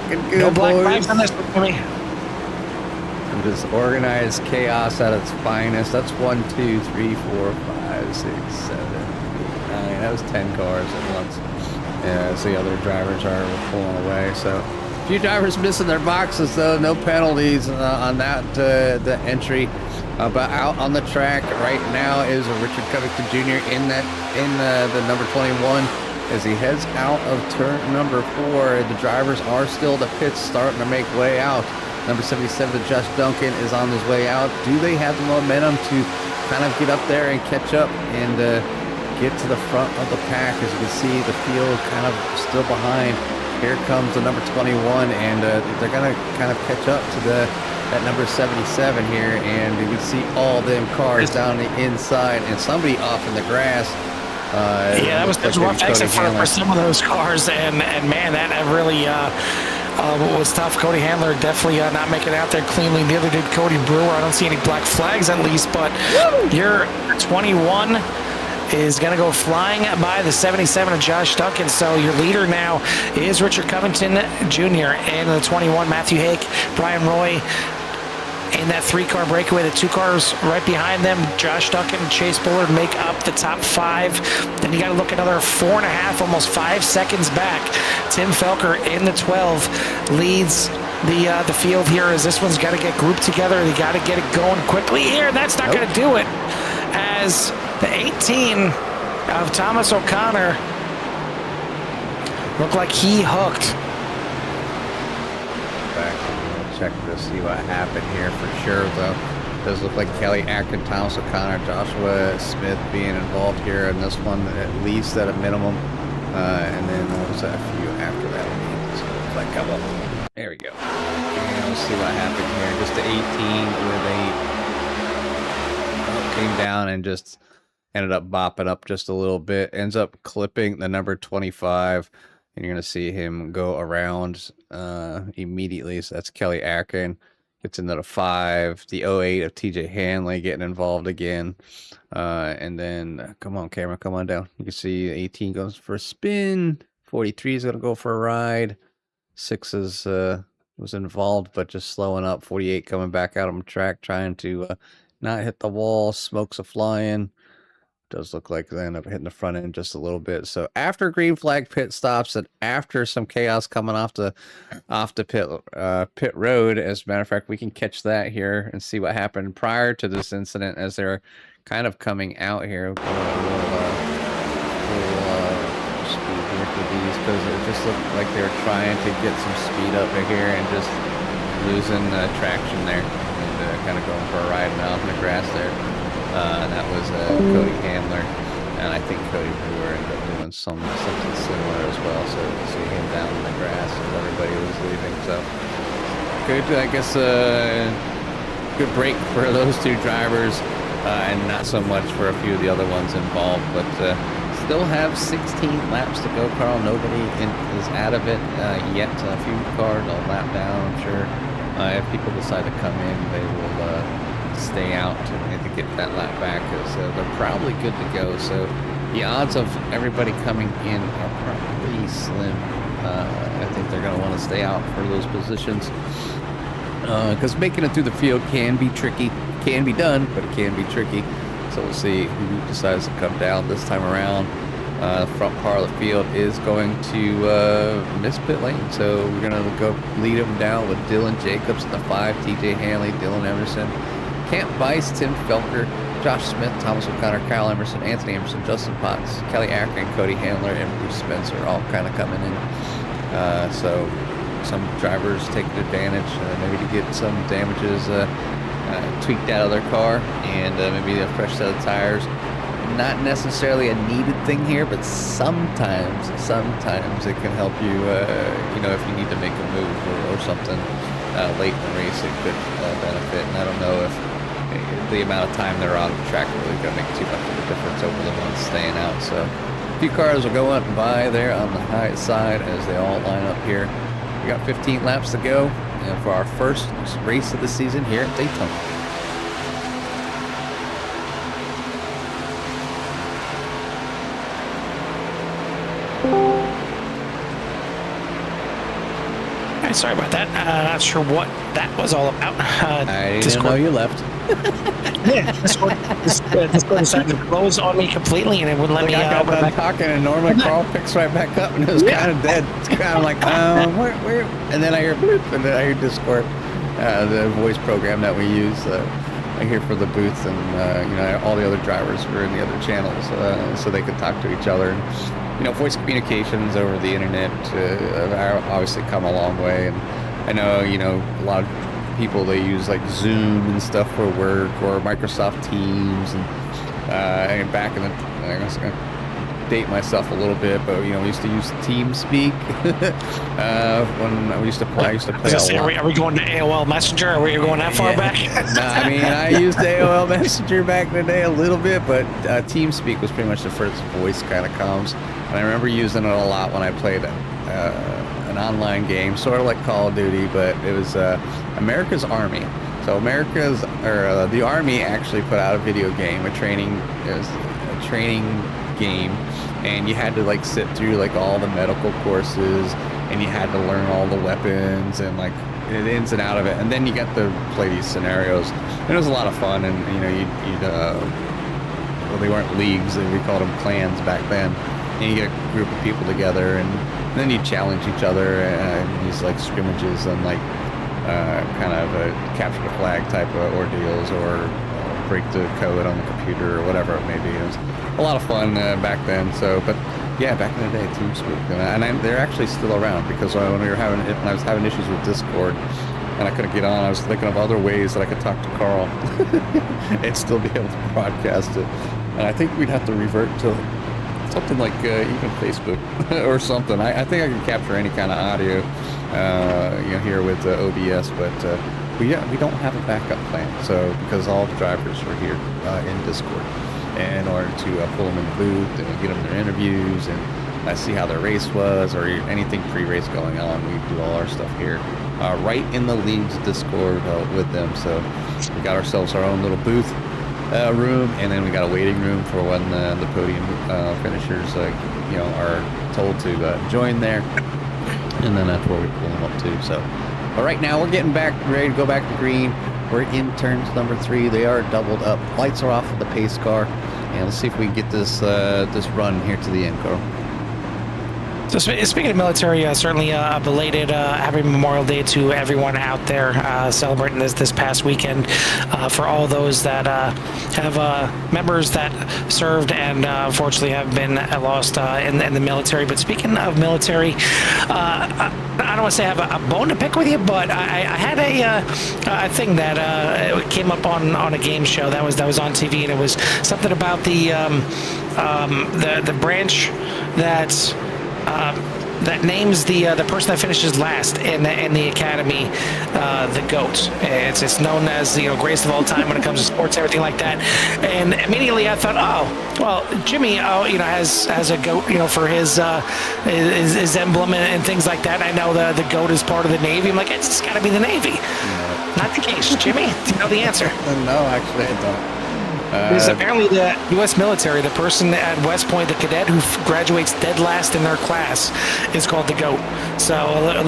Good, no black boys. flags on this one for me. And just organized chaos at its finest. That's 1, 2, 3, 4, 5, 6, 7, 8, 9. That was 10 cars at once. Yeah, as the other drivers are pulling away. So a few drivers missing their boxes, though. No penalties on that the entry. But out on the track right now is Richard Covington Jr. in the number 21. As he heads out of turn number 4, the drivers are still the pits starting to make way out. Number 77, Josh Duncan, is on his way out. Do they have the momentum to kind of get up there and catch up and get to the front of the pack? As you can see, the field kind of still behind. Here comes the number 21, and they're going to kind of catch up to that number 77 here. And you can see all them cars down the inside and somebody off in the grass. Yeah, that was a rough exit for some of those cars, and man, that really was tough. Cody Handler definitely not making it out there cleanly. Neither did Cody Brewer. I don't see any black flags at least, but your 21 is going to go flying by the 77 of Josh Duncan. So your leader now is Richard Covington Jr. and the 21, Matthew Hake, Brian Roy. In that 3-car breakaway, the 2 cars right behind them, Josh Duncan and Chase Bullard, make up the top 5. Then you got to look another 4.5, almost 5 seconds back. Tim Felker in the 12 leads the field here, as this one's got to get grouped together. They got to get it going quickly here. That's not going to do it, as the 18 of Thomas O'Connor looked like he hooked. Check to see what happened here for sure, though. Does look like Kelly Atkin, Thomas O'Connor, Joshua Smith being involved here in this one, at least at a minimum. And then there was a few after that. So like, come on. There we go. And we'll see what happened here. Just the 18 with came down and just ended up bopping up just a little bit. Ends up clipping the number 25. And you're going to see him go around immediately. So that's Kelly Atkin. Gets into the 5. The 08 of TJ Hanley getting involved again. And then, come on, camera, come on down. You can see 18 goes for a spin. 43 is going to go for a ride. 6 is, was involved, but just slowing up. 48 coming back out on the track, trying to not hit the wall. Smokes a flying. Does look like they end up hitting the front end just a little bit. So after green flag pit stops and after some chaos coming off the pit road, as a matter of fact, we can catch that here and see what happened prior to this incident as they're kind of coming out here. We'll speed here for these, because it just looked like they were trying to get some speed up here and just losing traction there, and kind of going for a ride now in the grass there. And that was Cody Handler, and I think Cody Brewer ended up doing something similar as well. So you see him down in the grass as everybody was leaving. So good, I guess, good break for those 2 drivers, and not so much for a few of the other ones involved. But still have 16 laps to go, Carl. Nobody is out of it yet. A few cars a lap down, I'm sure. If people decide to come in, they will stay out to get that lap back, because they're probably good to go. So the odds of everybody coming in are probably slim. I think they're going to want to stay out for those positions, because making it through the field can be tricky. Can be done, but it can be tricky. So we'll see who decides to come down this time around. front part of the field is going to miss pit lane. So we're going to go lead them down with Dylan Jacobs in the 5, TJ Hanley, Dylan Emerson, Camp Bice, Tim Felker, Josh Smith, Thomas O'Connor, Kyle Emerson, Anthony Emerson, Justin Potts, Kelly Akron, Cody Handler, and Bruce Spencer all kind of coming in. So some drivers taking advantage, maybe to get some damages tweaked out of their car, and maybe a fresh set of tires. Not necessarily a needed thing here, but sometimes it can help you, if you need to make a move or something late in the race, it could benefit. And I don't know if the amount of time they're on the track really going to make too much of a difference over the months staying out. So a few cars will go up by there on the high side as they all line up here. We got 15 laps to go for our first race of the season here at Daytona. Sorry about that. Not sure what that was all about. I didn't know you left. Yeah, Discord decided to close on me completely, and it wouldn't let me I got open it done back. talking, and normally Carl picks right back up, and it was kind of dead. It's kind of like, where? And then I hear bloop, and then I hear Discord, the voice program that we use. I hear for the booth, and all the other drivers were in the other channels, so they could talk to each other. And, voice communications over the internet obviously come a long way, and I know a lot of people, they use like Zoom and stuff for work, or Microsoft Teams, and back in the, I guess I'm gonna date myself a little bit, but we used to use TeamSpeak when I used to play. Are we going to AOL Messenger? Are we going that far back? No, I mean, I used AOL Messenger back in the day a little bit, but TeamSpeak was pretty much the first voice kind of comms. And I remember using it a lot when I played an online game, sort of like Call of Duty, but it was America's Army. So the Army actually put out a video game, it was a training game, and you had to like sit through like all the medical courses, and you had to learn all the weapons and like the ins and out of it, and then you got to play these scenarios, and it was a lot of fun. And well, they weren't leagues, we called them clans back then. And you get a group of people together, and then you challenge each other in these like scrimmages and like kind of a capture the flag type of ordeals, or break the code on the computer or whatever it may be. It was a lot of fun back then. So, but yeah, back in the day, TeamSpeak, and they're actually still around, because when I was having issues with Discord and I couldn't get on, I was thinking of other ways that I could talk to Carl and still be able to broadcast it. And I think we'd have to revert to something like even Facebook or something. I think I can capture any kind of audio, here with OBS, but we don't have a backup plan. So because all the drivers are here in Discord, in order to pull them in the booth and get them their interviews and see how their race was, or anything pre-race going on, we do all our stuff here, right in the league's Discord with them. So we got ourselves our own little booth room, and then we got a waiting room for when the podium finishers are told to join there, and then that's where we pull them up to. So but right now we're getting ready to go back to green. We're in turns number 3. They are doubled up, lights are off of the pace car, and let's see if we can get this run here to the end, Carl. So speaking of military, certainly a belated Happy Memorial Day to everyone out there celebrating this past weekend. For all those that have members that served and unfortunately have been lost in the military. But speaking of military, I don't want to say I have a bone to pick with you, but I had a thing that came up on a game show that was on TV, and it was something about the branch that names the person that finishes last in the academy the GOAT. It's known as greatest of all time when it comes to sports, everything like that. And immediately I thought, oh well, Jimmy has a GOAT for his emblem and things like that. I know the GOAT is part of the Navy. I'm like, it's got to be the Navy. No. Not the case. Jimmy, do you know the answer? No, actually I don't. Because apparently the U.S. military, the person at West Point, the cadet who graduates dead last in their class, is called the GOAT. So a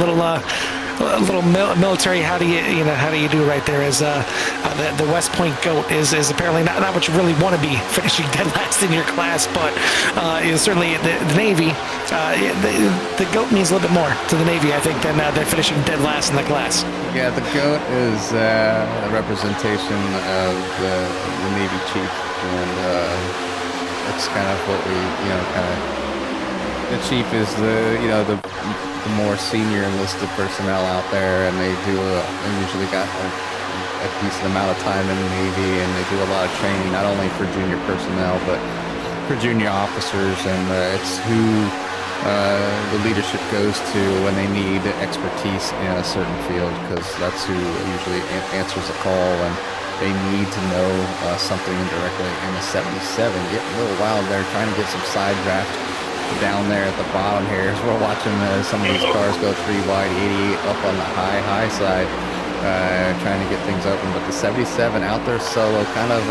a little military. How do you do right there? Is the West Point goat is apparently not what you really want to be, finishing dead last in your class, but certainly the Navy, the goat means a little bit more to the Navy, I think, than finishing dead last in the class. Yeah, the goat is a representation of the Navy chief, and that's kind of what we, the chief is the more senior enlisted personnel out there, and they usually got a decent amount of time in the Navy, and they do a lot of training, not only for junior personnel, but for junior officers, and it's who the leadership goes to when they need expertise in a certain field, because that's who usually answers the call when they need to know something indirectly. And the 77 getting a little wild there, trying to get some side draft down there at the bottom here as we're watching some of these cars go 3 wide, 88 up on the high side, trying to get things open. But the 77 out there solo, kind of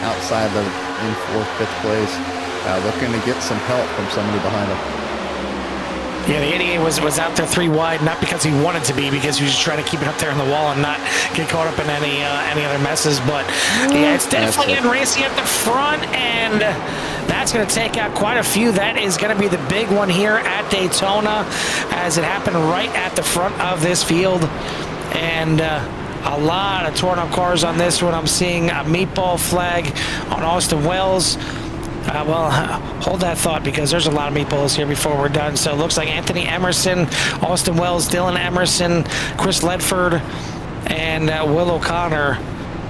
outside in 4th, 5th place, looking to get some help from somebody behind him. Yeah, the 88 was out there 3 wide, not because he wanted to be, because he was just trying to keep it up there on the wall and not get caught up in any other messes. But yeah, it's definitely in racing at the front, and that's going to take out quite a few. That is going to be the big one here at Daytona, as it happened right at the front of this field. And a lot of torn up cars on this one. I'm seeing a meatball flag on Austin Wells. Well, hold that thought, because there's a lot of meatballs here before we're done. So it looks like Anthony Emerson, Austin Wells, Dylan Emerson, Chris Ledford, and Will O'Connor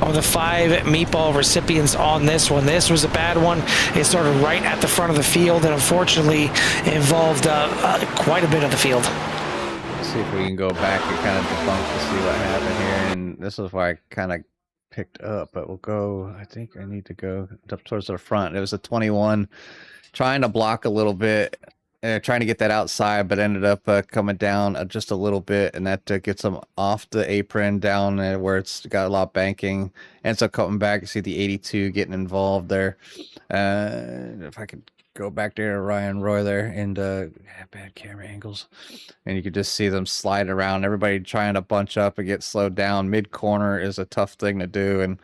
are the 5 meatball recipients on this one. This was a bad one. It started right at the front of the field, and unfortunately involved quite a bit of the field. Let's see if we can go back and kind of debunk to see what happened here. And this is why I kind of picked up, but we'll go, I think I need to go up towards the front. It was a 21 trying to block a little bit, trying to get that outside, but ended up coming down just a little bit, and that gets them off the apron down where it's got a lot of banking. Ends up coming back. You see the 82 getting involved there. If I could go back there to Ryan Roy there, and bad camera angles, and you could just see them slide around, everybody trying to bunch up and get slowed down. Mid corner is a tough thing to do, and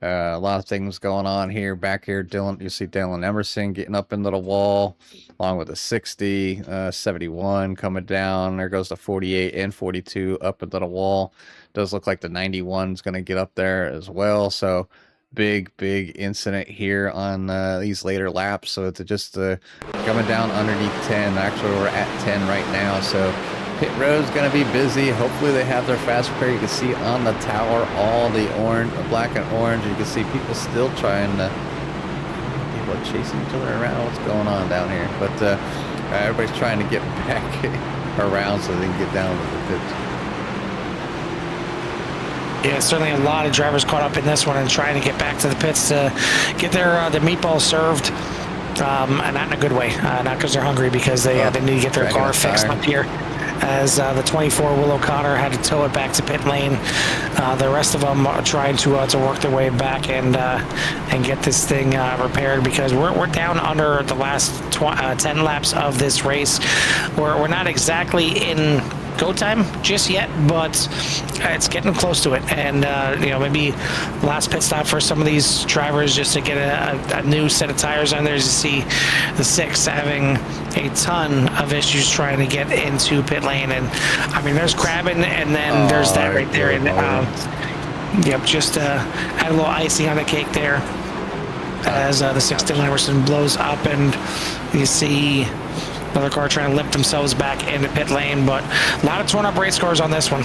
a lot of things going on here. Back here, you see Dylan Emerson getting up into the wall along with a 60, 71 coming down. There goes the 48 and 42 up into the wall. Does look like the 91 is going to get up there as well. So big incident here on these later laps. So it's just coming down underneath 10. Actually, we're at 10 right now, so pit road's going to be busy. Hopefully they have their fast repair. You can see on the tower all the black and orange. You can see people still trying to, people are chasing each other around. What's going on down here? But everybody's trying to get back around so they can get down to the pits. Yeah, certainly a lot of drivers caught up in this one and trying to get back to the pits to get their meatballs served, and not in a good way. Not because they're hungry, because they need to get their car fixed up here. As the 24 Will O'Connor had to tow it back to pit lane. The rest of them are trying to work their way back and get this thing repaired, because we're down under the last 10 laps of this race. We're not exactly in go time just yet, but it's getting close to it. And maybe last pit stop for some of these drivers just to get a new set of tires on there. As you see the 6 having a ton of issues trying to get into pit lane, and I mean there's grabbing, and then there's that right there, and yep, just add a little icing on the cake there as the 6 Dylan Emerson blows up, and you see another car trying to lift themselves back into pit lane. But a lot of torn up race cars on this one.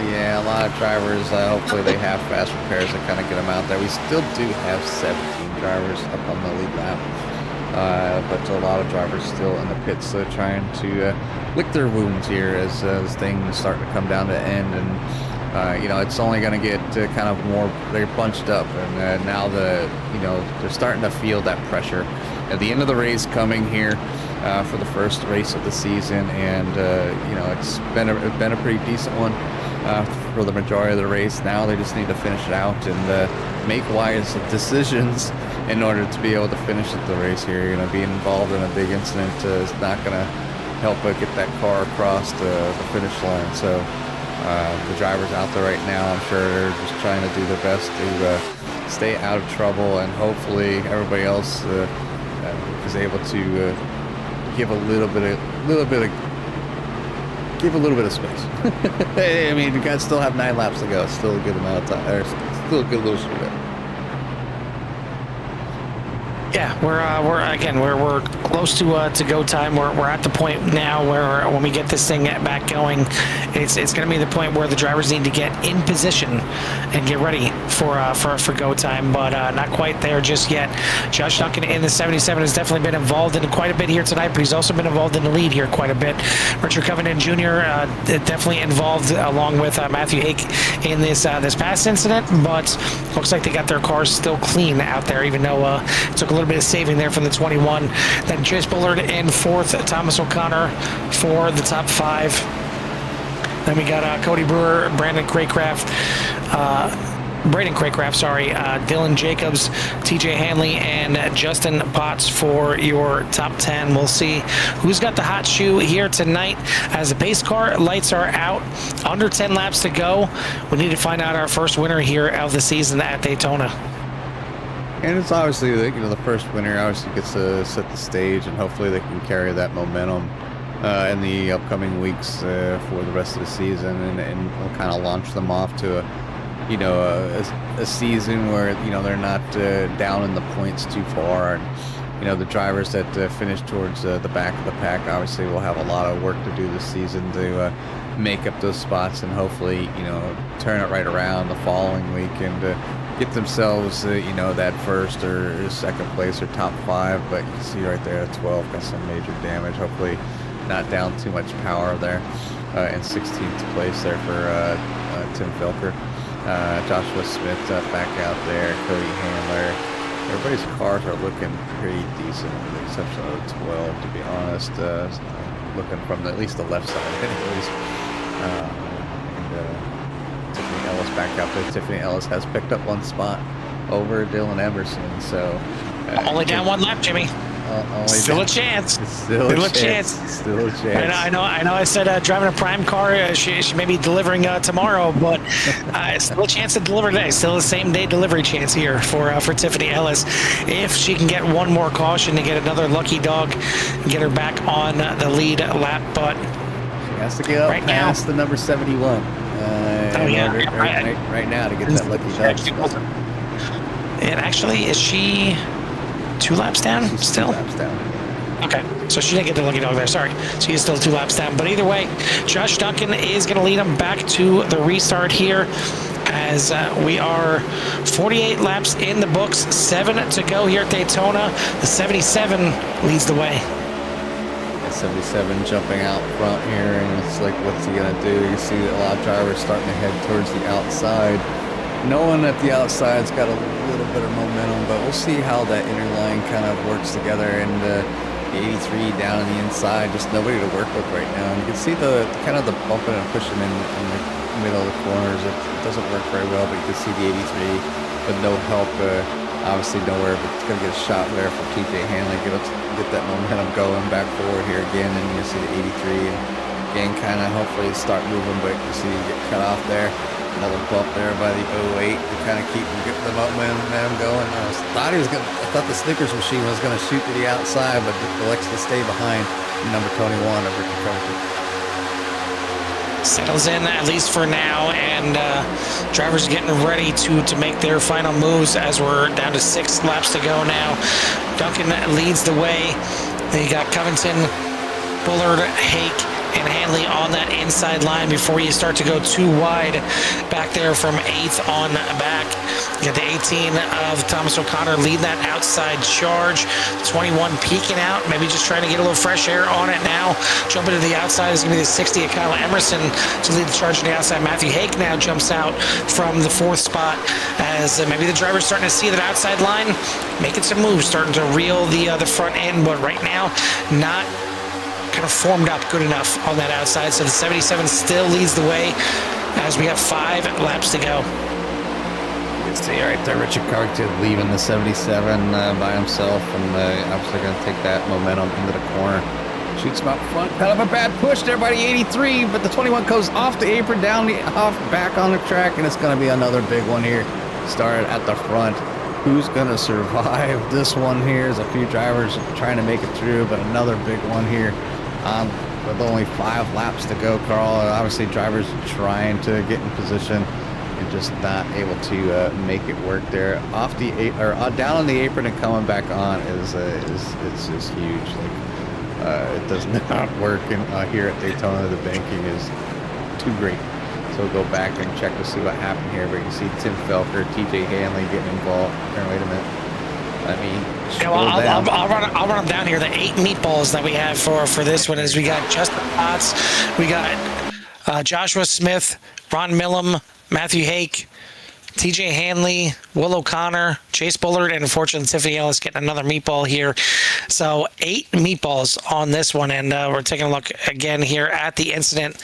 Yeah, a lot of drivers. Hopefully they have fast repairs that kind of get them out there. We still do have 17 drivers up on the lead lap, but a lot of drivers still in the pits trying to lick their wounds here as things start to come down to the end. And it's only going to get kind of more. They're bunched up, and now they're starting to feel that pressure at the end of the race coming here. For the first race of the season, and it's been a pretty decent one for the majority of the race. Now they just need to finish it out and make wise decisions in order to be able to finish the race here. Being involved in a big incident is not going to help get that car across the finish line. So The drivers out there right now, I'm sure they're just trying to do their best to stay out of trouble, and hopefully everybody else is able to give a little bit of space. I mean, you guys still have 9 laps to go. It's still a good amount of time. Or still a good little bit. Yeah, we're close to go time. We're at the point now where when we get this thing back going, it's going to be the point where the drivers need to get in position and get ready for go time, but not quite there just yet. Josh Duncan in the 77 has definitely been involved in quite a bit here tonight, but he's also been involved in the lead here quite a bit. Richard Covington Jr. Definitely involved along with Matthew Hake in this past incident, but looks like they got their cars still clean out there, even though it took a little bit of saving there from the 21. Then Chase Bullard in 4th, Thomas O'Connor for the top 5. Then we got Cody Brewer, Braden Craycraft, Dylan Jacobs, TJ Hanley, and Justin Potts for your top 10. We'll see who's got the hot shoe here tonight as the pace car lights are out. Under 10 laps to go. We need to find out our first winner here of the season at Daytona. And it's obviously, the first winner obviously gets to set the stage, and hopefully they can carry that momentum in the upcoming weeks for the rest of the season, and we'll kind of launch them off to a season where they're not down in the points too far, and the drivers that finish towards the back of the pack obviously will have a lot of work to do this season to make up those spots, and hopefully turn it right around the following week and get themselves that first or second place or top 5. But you can see right there 12 got some major damage, hopefully not down too much power there, and 16th place there for Tim Felker. Joshua Smith back out there, Cody Handler. Everybody's cars are looking pretty decent with the exception of the 12, to be honest, looking from at least the left side anyways. Tiffany Ellis back out there. Tiffany Ellis has picked up 1 spot over Dylan Emerson, so only down 1 lap, Jimmy. Still a chance. Still a chance. Still a chance. I know. I said driving a prime car, she may be delivering tomorrow, but still a chance to deliver today. Still the same day delivery chance here for Tiffany Ellis. If she can get 1 more caution to get another lucky dog, and get her back on the lead lap, but she has to get up right past the number 71. Right now to get that lucky dog spot. And actually, is she 2 laps down? She's still 2 laps down. Okay, so she didn't get the lucky dog there. Sorry, she is still 2 laps down. But either way, Josh Duncan is going to lead them back to the restart here, as we are 48 laps in the books, 7 to go here at Daytona. The 77 leads the way. 77 jumping out front here, and it's like, what's he gonna do? You see a lot of drivers starting to head towards the outside. No one at the outside's got a little bit of momentum, but we'll see how that inner line kind of works together. And the 83 down on the inside, just nobody to work with right now. And you can see the kind of the bumping and pushing in the middle of the corners. It doesn't work very well, but you can see the 83 with no help. Obviously nowhere, but it's going to get a shot there from TJ Hanley. Get that momentum going back forward here again, and you see the 83 and again kind of hopefully start moving, but you see you get cut off there. Another bump there by the 08 to kind of keep the momentum going. I thought the Snickers machine was going to shoot to the outside, but elects to stay behind number 21 of Richard Covington. Settles in, at least for now, and drivers are getting ready to make their final moves as we're down to 6 laps to go now. Duncan leads the way. Then you got Covington, Bullard, Hake, and Hanley on that inside line before you start to go too wide back there from 8th on back. You got the 18 of Thomas O'Connor leading that outside charge. 21 peeking out, maybe just trying to get a little fresh air on it now. Jumping to the outside is going to be the 60 of Kyle Emerson to lead the charge on the outside. Matthew Hake now jumps out from the 4th spot as maybe the driver's starting to see that outside line, making some moves, starting to reel the front end, but right now not kind of formed up good enough on that outside. So the 77 still leads the way as we have 5 laps to go. You can see right there Richard Covington leaving the 77 by himself, and obviously going to take that momentum into the corner. Shoots him out front. Kind of a bad push there by the 83, but the 21 goes off the apron, back on the track, and it's going to be another big one here. Started at the front. Who's going to survive this one here? There's a few drivers trying to make it through, but another big one here. With only 5 laps to go, Carl. Obviously, drivers trying to get in position and just not able to make it work there. Off the or down on the apron and coming back on is it's just huge. Like it does not work here at Daytona. The banking is too great. So we'll go back and check to see what happened here. But you can see Tim Felker, TJ Hanley getting involved. Wait a minute. I'll run them down here. The 8 meatballs that we have for this one is we got Justin Potts, we got Joshua Smith, Ron Millum, Matthew Hake, TJ Hanley, Will O'Connor, Chase Bullard, and unfortunately Tiffany Ellis getting another meatball here. So 8 meatballs on this one, and we're taking a look again here at the incident,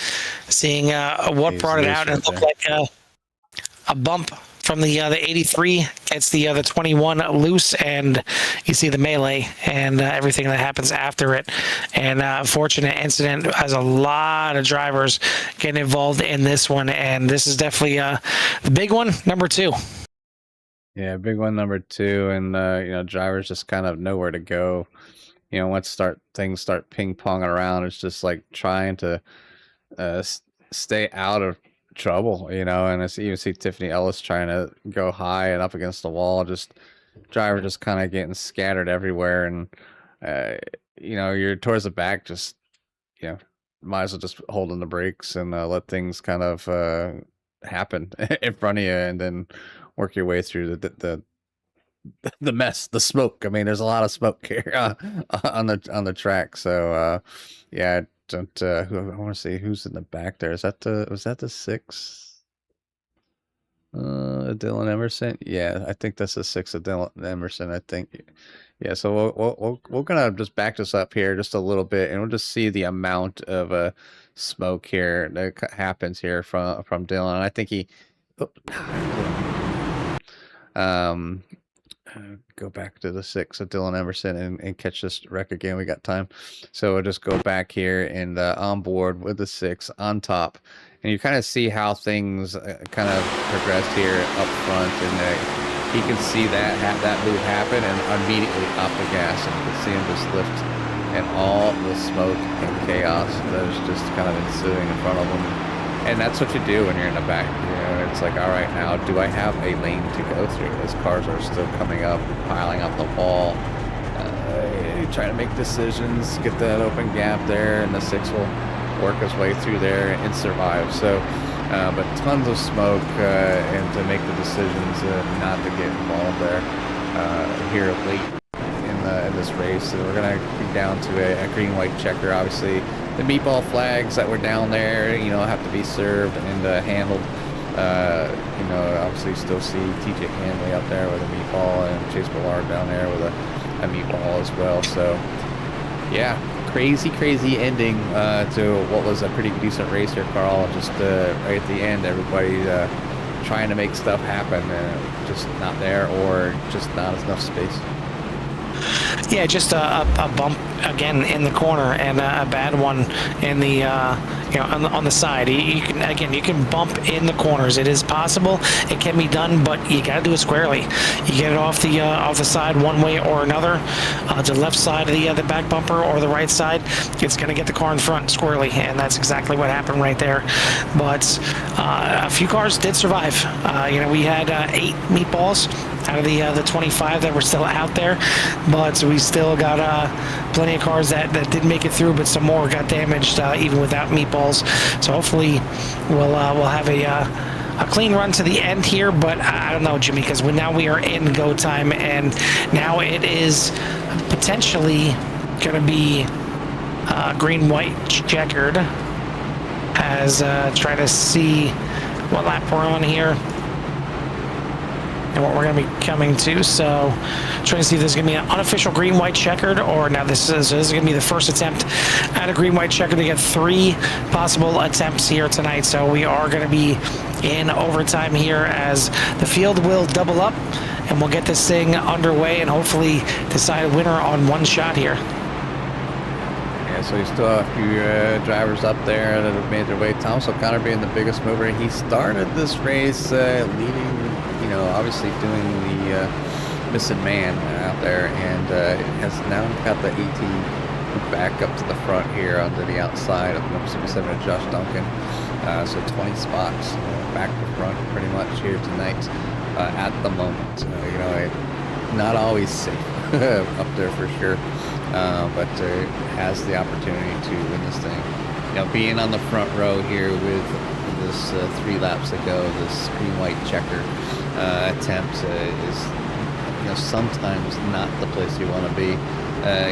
seeing what brought it out, and it looked like a bump from the 83 gets the 21 loose, and you see the melee and everything that happens after it. And unfortunate incident, has a lot of drivers getting involved in this one, and this is definitely the big one, number 2. Yeah, big one, number 2, and drivers just kind of nowhere to go. Once things start ping ponging around, it's just like trying to stay out of trouble, and as you see Tiffany Ellis trying to go high and up against the wall, just driver just kind of getting scattered everywhere, and you're towards the back, just might as well just hold on the brakes and let things kind of happen in front of you, and then work your way through the mess, the smoke. I mean, there's a lot of smoke here on the track, so yeah. I want to see who's in the back there. Was that the 6? Dylan Emerson? Yeah, I think that's the 6 of Dylan Emerson, I think. Yeah, so we're gonna just back this up here just a little bit, and we'll just see the amount of smoke here that happens here from Dylan. I think he go back to the 6 of Dylan Emerson and catch this wreck again. We got time, so we'll just go back here and on board with the 6 on top, and you kind of see how things kind of progressed here up front, and he can see that move happen and immediately off the gas, and you can see him just lift, and all the smoke and chaos that is just kind of ensuing in front of him. And that's what you do when you're in the back. It's like, all right, now do I have a lane to go through? As cars are still coming up, piling up the wall, trying to make decisions, get that open gap there, and the 6 will work his way through there and survive. So, but tons of smoke, and to make the decisions not to get involved there here late in this race. So we're gonna be down to a green-white checker, obviously. The meatball flags that were down there, have to be served and handled. Obviously still see TJ Hanley up there with a meatball, and Chase Bullard down there with a meatball as well. So, yeah, crazy ending to what was a pretty decent race here, Carl. Just right at the end, everybody trying to make stuff happen, just not there, or just not enough space. Yeah, just a bump again in the corner, and a bad one in the on the side. You can bump in the corners. It is possible. It can be done, but you got to do it squarely. You get it off the side one way or another, to the left side of the back bumper or the right side. It's going to get the car in front squarely, and that's exactly what happened right there. But a few cars did survive. We had 8 meatballs out of the 25 that were still out there, but we still got plenty of cars that did make it through, but some more got damaged even without meatballs. So hopefully we'll have a clean run to the end here. But I don't know, Jimmy, because now we are in go time, and now it is potentially going to be green-white checkered, as try to see what lap we're on here and what we're going to be coming to. So trying to see if there's going to be an unofficial green-white checkered, or now this is going to be the first attempt at a green-white checkered. They get 3 possible attempts here tonight, so we are going to be in overtime here, as the field will double up, and we'll get this thing underway and hopefully decide a winner on one shot here. Yeah, so you still have a few drivers up there that have made their way. Thomas O'Connor being the biggest mover. He started this race leading, obviously doing the missing man out there, and has now got the 18 back up to the front here onto the outside of the number 77 of Josh Duncan. So 20 spots back to front pretty much here tonight at the moment. Not always safe up there for sure, but has the opportunity to win this thing. Being on the front row here with this 3 laps ago, this green-white checker attempt is sometimes not the place you want to be.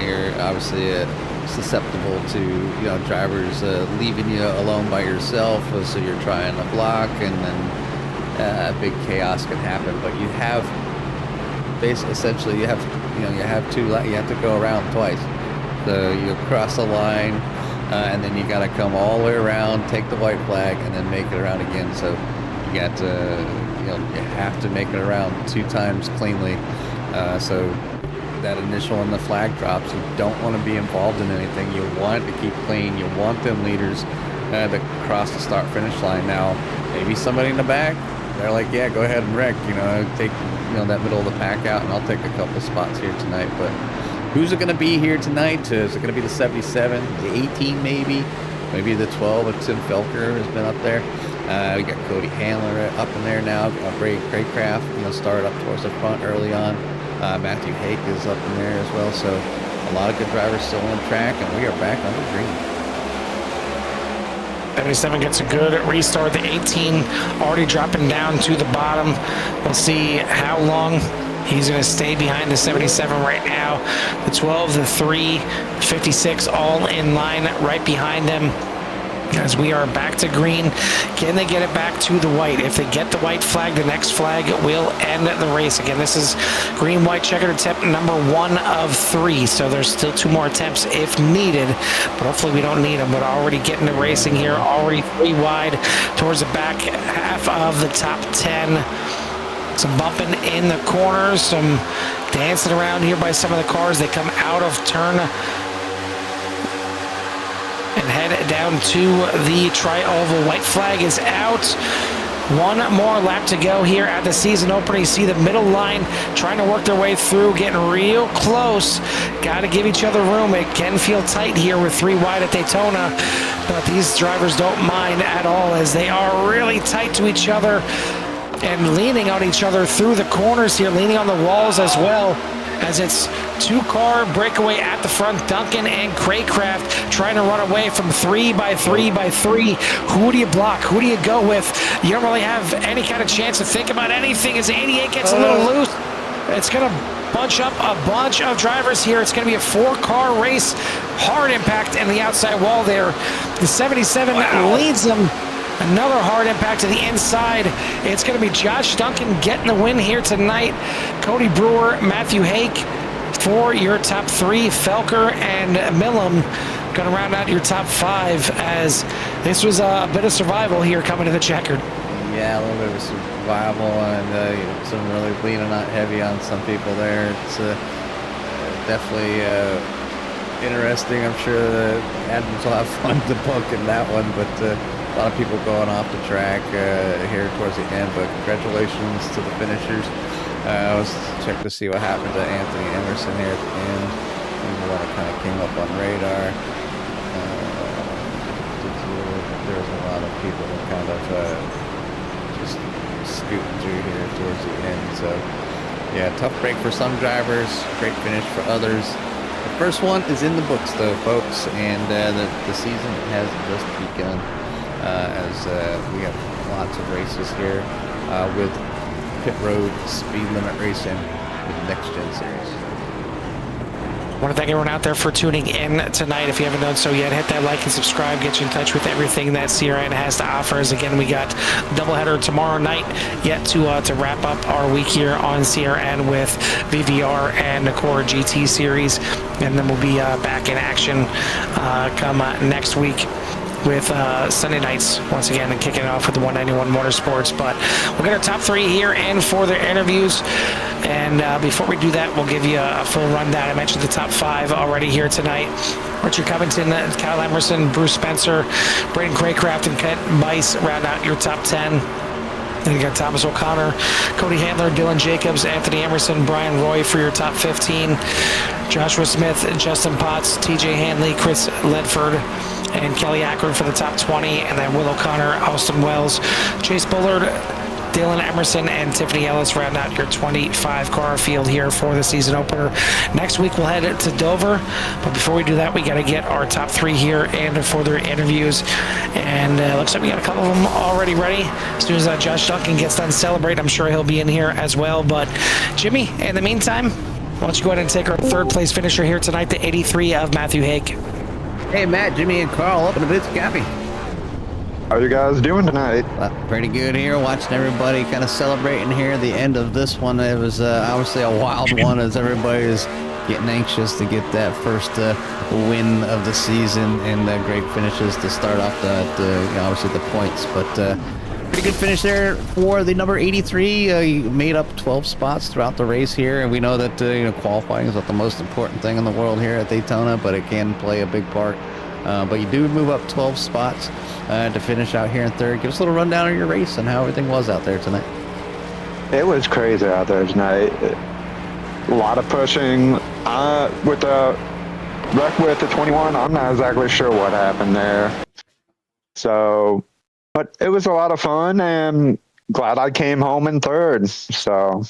You're obviously susceptible to drivers leaving you alone by yourself, so you're trying to block, and then big chaos can happen. But you have essentially you have you have to go around twice. So you cross the line, and then you got to come all the way around, take the white flag, and then make it around again. So you got to you have to make it around 2 times cleanly. So that initial and the flag drops, you don't want to be involved in anything. You want to keep clean. You want them leaders to cross the start finish line. Now maybe somebody in the back, they're like, yeah, go ahead and wreck, take that middle of the pack out, and I'll take a couple spots here tonight. But who's it going to be here tonight? Is it going to be the 77, the 18 maybe the 12 of Tim Felker has been up there. We got Cody Handler up in there now. Brady Craycraft started up towards the front early on. Matthew Hake is up in there as well. So a lot of good drivers still on track, and we are back on the green. 77 gets a good restart. The 18 already dropping down to the bottom. We'll see how long he's going to stay behind the 77 right now. The 12, the 3, 56 all in line right behind them. As we are back to green. Can they get it back to the white? If they get the white flag, the next flag will end the race. Again, this is green-white checkered attempt number 1 of 3. So there's still 2 more attempts if needed, but hopefully we don't need them. But already getting the racing here, already 3 wide towards the back half of the top 10. Some bumping in the corners, some dancing around here by some of the cars. They come out of turn and head down to the tri-oval. White flag is out. 1 more lap to go here at the season opener. You see the middle line trying to work their way through, getting real close. Got to give each other room. It can feel tight here with 3 wide at Daytona, but these drivers don't mind at all as they are really tight to each other and leaning on each other through the corners here, leaning on the walls as well, as it's 2-car breakaway at the front. Duncan and Craycraft trying to run away from 3 by 3 by 3. Who do you block? Who do you go with? You don't really have any kind of chance to think about anything as 88 gets a little loose. It's going to bunch up a bunch of drivers here. It's going to be a 4-car race. Hard impact in the outside wall there. The 77 leads them. Another hard impact to the inside. It's going to be Josh Duncan getting the win here tonight. Cody Brewer, Matthew Hake for your top 3. Felker and Millam going to round out your top 5 as this was a bit of survival here coming to the checkered. Yeah, a little bit of survival, and some really bleeding out heavy on some people there. It's definitely interesting. I'm sure the Adams will have fun debunking that one, but a lot of people going off the track here towards the end, but congratulations to the finishers. Let's check to see what happened to Anthony Emerson here at the end. What kind of came up on radar. There was a lot of people kind of just scooting through here towards the end. So, yeah, tough break for some drivers, great finish for others. The first one is in the books, though, folks, and the season has just begun. As we have lots of races here with Pit Road Speed Limit Racing with Next Gen Series. I want to thank everyone out there for tuning in tonight. If you haven't done so yet, hit that like and subscribe. Get you in touch with everything that CRN has to offer. As again, we got doubleheader tomorrow night yet to wrap up our week here on CRN with VVR and the Core GT Series, and then we'll be back in action come next week with Sunday nights once again, and kicking it off with the 191 Motorsports. But we'll get our top 3 here and for their interviews. And before we do that, we'll give you a full rundown. I mentioned the top 5 already here tonight. Richard Covington, Kyle Emerson, Bruce Spencer, Braden Craycraft, and Kent Bice round out your top 10. Then you got Thomas O'Connor, Cody Handler, Dylan Jacobs, Anthony Emerson, Brian Roy for your top 15. Joshua Smith, Justin Potts, TJ Hanley, Chris Ledford, and Kelly Ackford for the top 20. And then Will O'Connor, Austin Wells, Chase Bullard, Dylan Emerson, and Tiffany Ellis round out your 25 car field here for the season opener. Next week we'll head to Dover, but before we do that, we got to get our top 3 here and for their interviews. And looks like we got a couple of them already ready. As soon as Josh Duncan gets done celebrating, I'm sure he'll be in here as well. But Jimmy, in the meantime, why don't you go ahead and take our 3rd place finisher here tonight, the 83 of Matthew Hake. Hey, Matt, Jimmy, and Carl, up in the booth, Cappy. How are you guys doing tonight? Pretty good here, watching everybody kind of celebrating here at the end of this one. It was obviously a wild one as everybody is getting anxious to get that first win of the season and great finishes to start off obviously the points. But pretty good finish there for the number 83. He made up 12 spots throughout the race here, and we know that qualifying is not the most important thing in the world here at Daytona, but it can play a big part. But you do move up 12 spots to finish out here in 3rd. Give us a little rundown of your race and how everything was out there tonight. It was crazy out there tonight. A lot of pushing. With the wreck with the 21, I'm not exactly sure what happened there. So, but it was a lot of fun, and glad I came home in 3rd. So.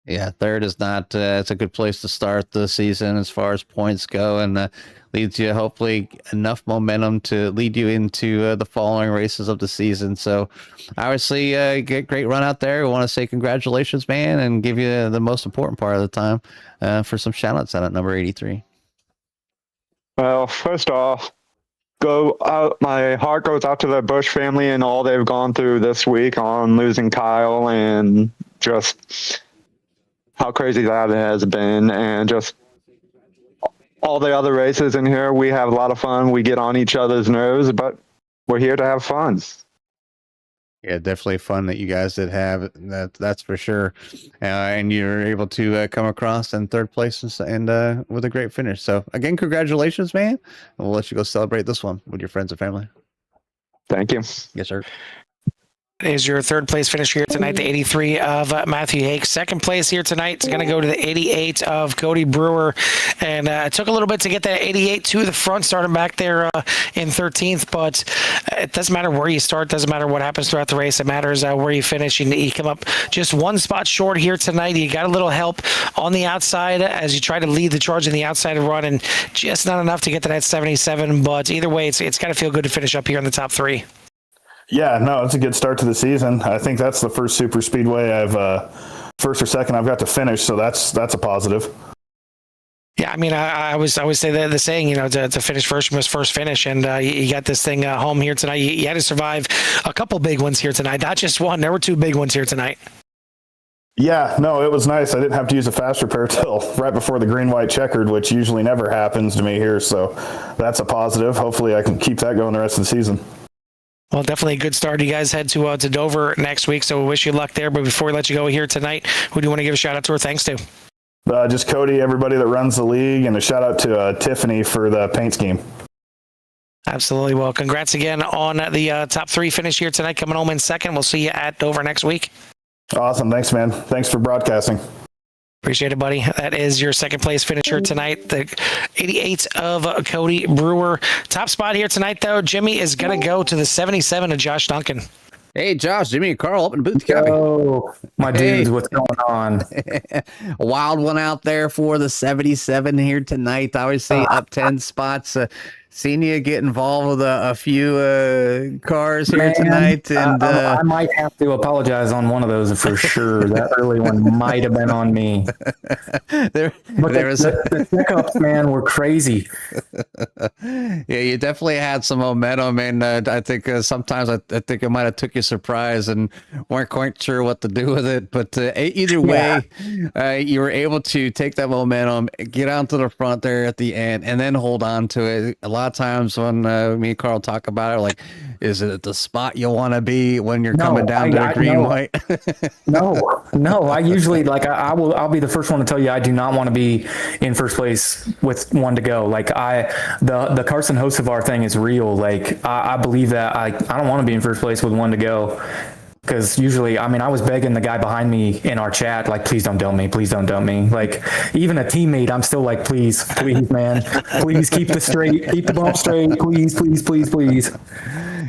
Yeah, 3rd is not, it's a good place to start the season as far as points go, and leads you hopefully enough momentum to lead you into the following races of the season. So obviously great run out there. We want to say congratulations, man, and give you the most important part of the time for some shout outs out at number 83. Well, first off, my heart goes out to the Bush family and all they've gone through this week on losing Kyle, and just how crazy that has been, and just all the other races in here. We have a lot of fun. We get on each other's nerves, but we're here to have fun. Yeah, definitely fun that you guys did have. That's for sure. And you're able to come across in 3rd place and with a great finish. So again, congratulations, man. And we'll let you go celebrate this one with your friends and family. Thank you. Yes, sir. Is your 3rd place finisher here tonight, the 83 of Matthew Hake. 2nd place here tonight is going to go to the 88 of Cody Brewer. And it took a little bit to get that 88 to the front, starting back there in 13th. But it doesn't matter where you start. Doesn't matter what happens throughout the race. It matters where you finish. You come up just 1 spot short here tonight. You got a little help on the outside as you try to lead the charge in the outside run, and just not enough to get to that 77. But either way, it's got to feel good to finish up here in the top 3. Yeah, no, it's a good start to the season. I think that's the first super speedway I've 1st or 2nd I've got to finish, so that's a positive. Yeah, I mean, I always say the saying, to finish first, you must first finish, and you got this thing home here tonight. You had to survive a couple big ones here tonight, not just one. There were 2 big ones here tonight. Yeah, no, it was nice. I didn't have to use a fast repair till right before the green-white checkered, which usually never happens to me here, so that's a positive. Hopefully I can keep that going the rest of the season. Well, definitely a good start. You guys head to Dover next week, so we wish you luck there. But before we let you go here tonight, who do you want to give a shout out to or thanks to? Just Cody, everybody that runs the league, and a shout out to Tiffany for the paint scheme. Absolutely. Well, congrats again on the top 3 finish here tonight, coming home in 2nd. We'll see you at Dover next week. Awesome. Thanks, man. Thanks for broadcasting. Appreciate it, buddy. That is your 2nd place finisher tonight, the 88 of Cody Brewer. Top spot here tonight, though, Jimmy, is going to go to the 77 of Josh Duncan. Hey, Josh, Jimmy, and Carl, up in booth. Oh, my dudes, what's going on? A wild one out there for the 77 here tonight. Obviously, up 10 spots. Seen you get involved with a few cars here tonight, and I might have to apologize on one of those for sure. That early one might have been on me. The pickups, man, were crazy. Yeah, you definitely had some momentum, and I think sometimes I think it might have took you surprise and weren't quite sure what to do with it. But either way, you were able to take that momentum, get onto the front there at the end, and then hold on to it. A lot lot of times when me and Carl talk about it, like, is it the spot you want to be when you're No, coming down to the green no. white? No. I usually I'll be the first one to tell you I do not want to be in first place with one to go. Like the Carson Hocevar thing is real. Like I believe that I don't want to be in first place with one to go. Because usually, I mean, I was begging the guy behind me in our chat, like, please don't dump me. Please don't dump me. Like, even a teammate, I'm still like, please, man. Please keep the bump straight. Please.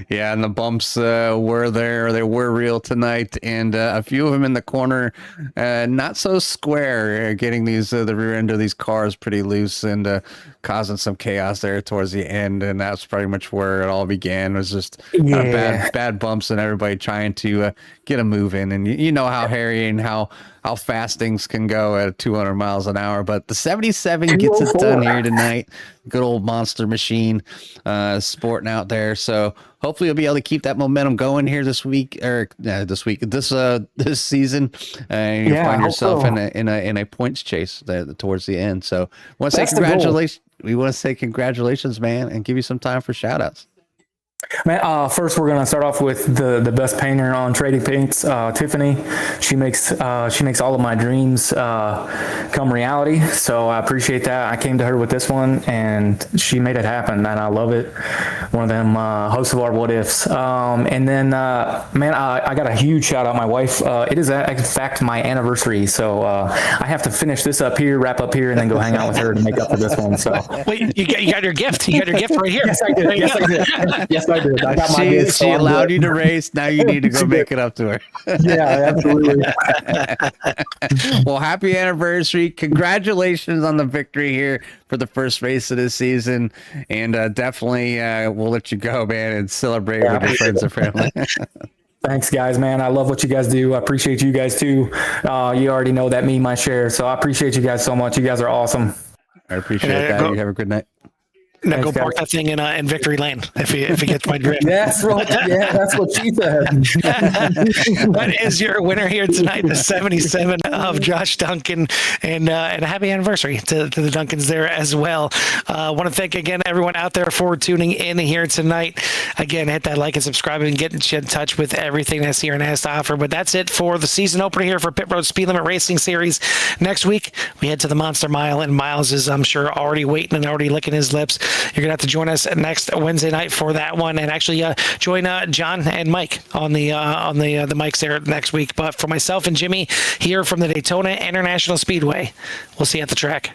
Yeah, and the bumps were there. They were real tonight, and a few of them in the corner, not so square, getting the rear end of these cars pretty loose and causing some chaos there towards the end. And that's pretty much where it all began. It was just kind of bad bumps and everybody trying to get a move in. And you know how hairy and how fast things can go at 200 miles an hour. But the 77 gets it done here tonight. Good old monster machine sporting out there. So hopefully you'll be able to keep that momentum going here this season, and you'll find yourself in a points chase towards the end. So want to say congratulations. We want to say congratulations, man, and give you some time for shout outs. Man, first we're gonna start off with the best painter on Trading Paints, Tiffany. She makes all of my dreams come reality. So I appreciate that. I came to her with this one, and she made it happen, and I love it. One of them hosts of our what ifs. And then, man, I got a huge shout out. My wife. It is in fact my anniversary, so I have to finish this up here, wrap up here, and then go hang out with her to make up for this one. So wait, you got your gift. You got your gift right here. Yes, I did. Yes, I did. I got my gift, She allowed you to race. Now you need to go make it up to her. Yeah, absolutely. Well, happy anniversary. Congratulations on the victory here for the first race of this season. And definitely we'll let you go, man, and celebrate with your friends and family. Thanks, guys, man. I love what you guys do. I appreciate you guys, too. You already know that me, my share. So I appreciate you guys so much. You guys are awesome. I appreciate that. You have a good night. Now go park that thing in Victory Lane if he gets my drift. That's right. Yeah, that's what she said. That is your winner here tonight, the 77 of Josh Duncan, and a happy anniversary to the Duncans there as well. I want to thank again everyone out there for tuning in here tonight. Again, hit that like and subscribe and get in touch with everything that Sierra has to offer. But that's it for the season opener here for Pit Road Speed Limit Racing Series. Next week we head to the Monster Mile, and Miles is, I'm sure, already waiting and already licking his lips. You're gonna have to join us next Wednesday night for that one, and actually join John and Mike on the mics there next week. But for myself and Jimmy here from the Daytona International Speedway, we'll see you at the track.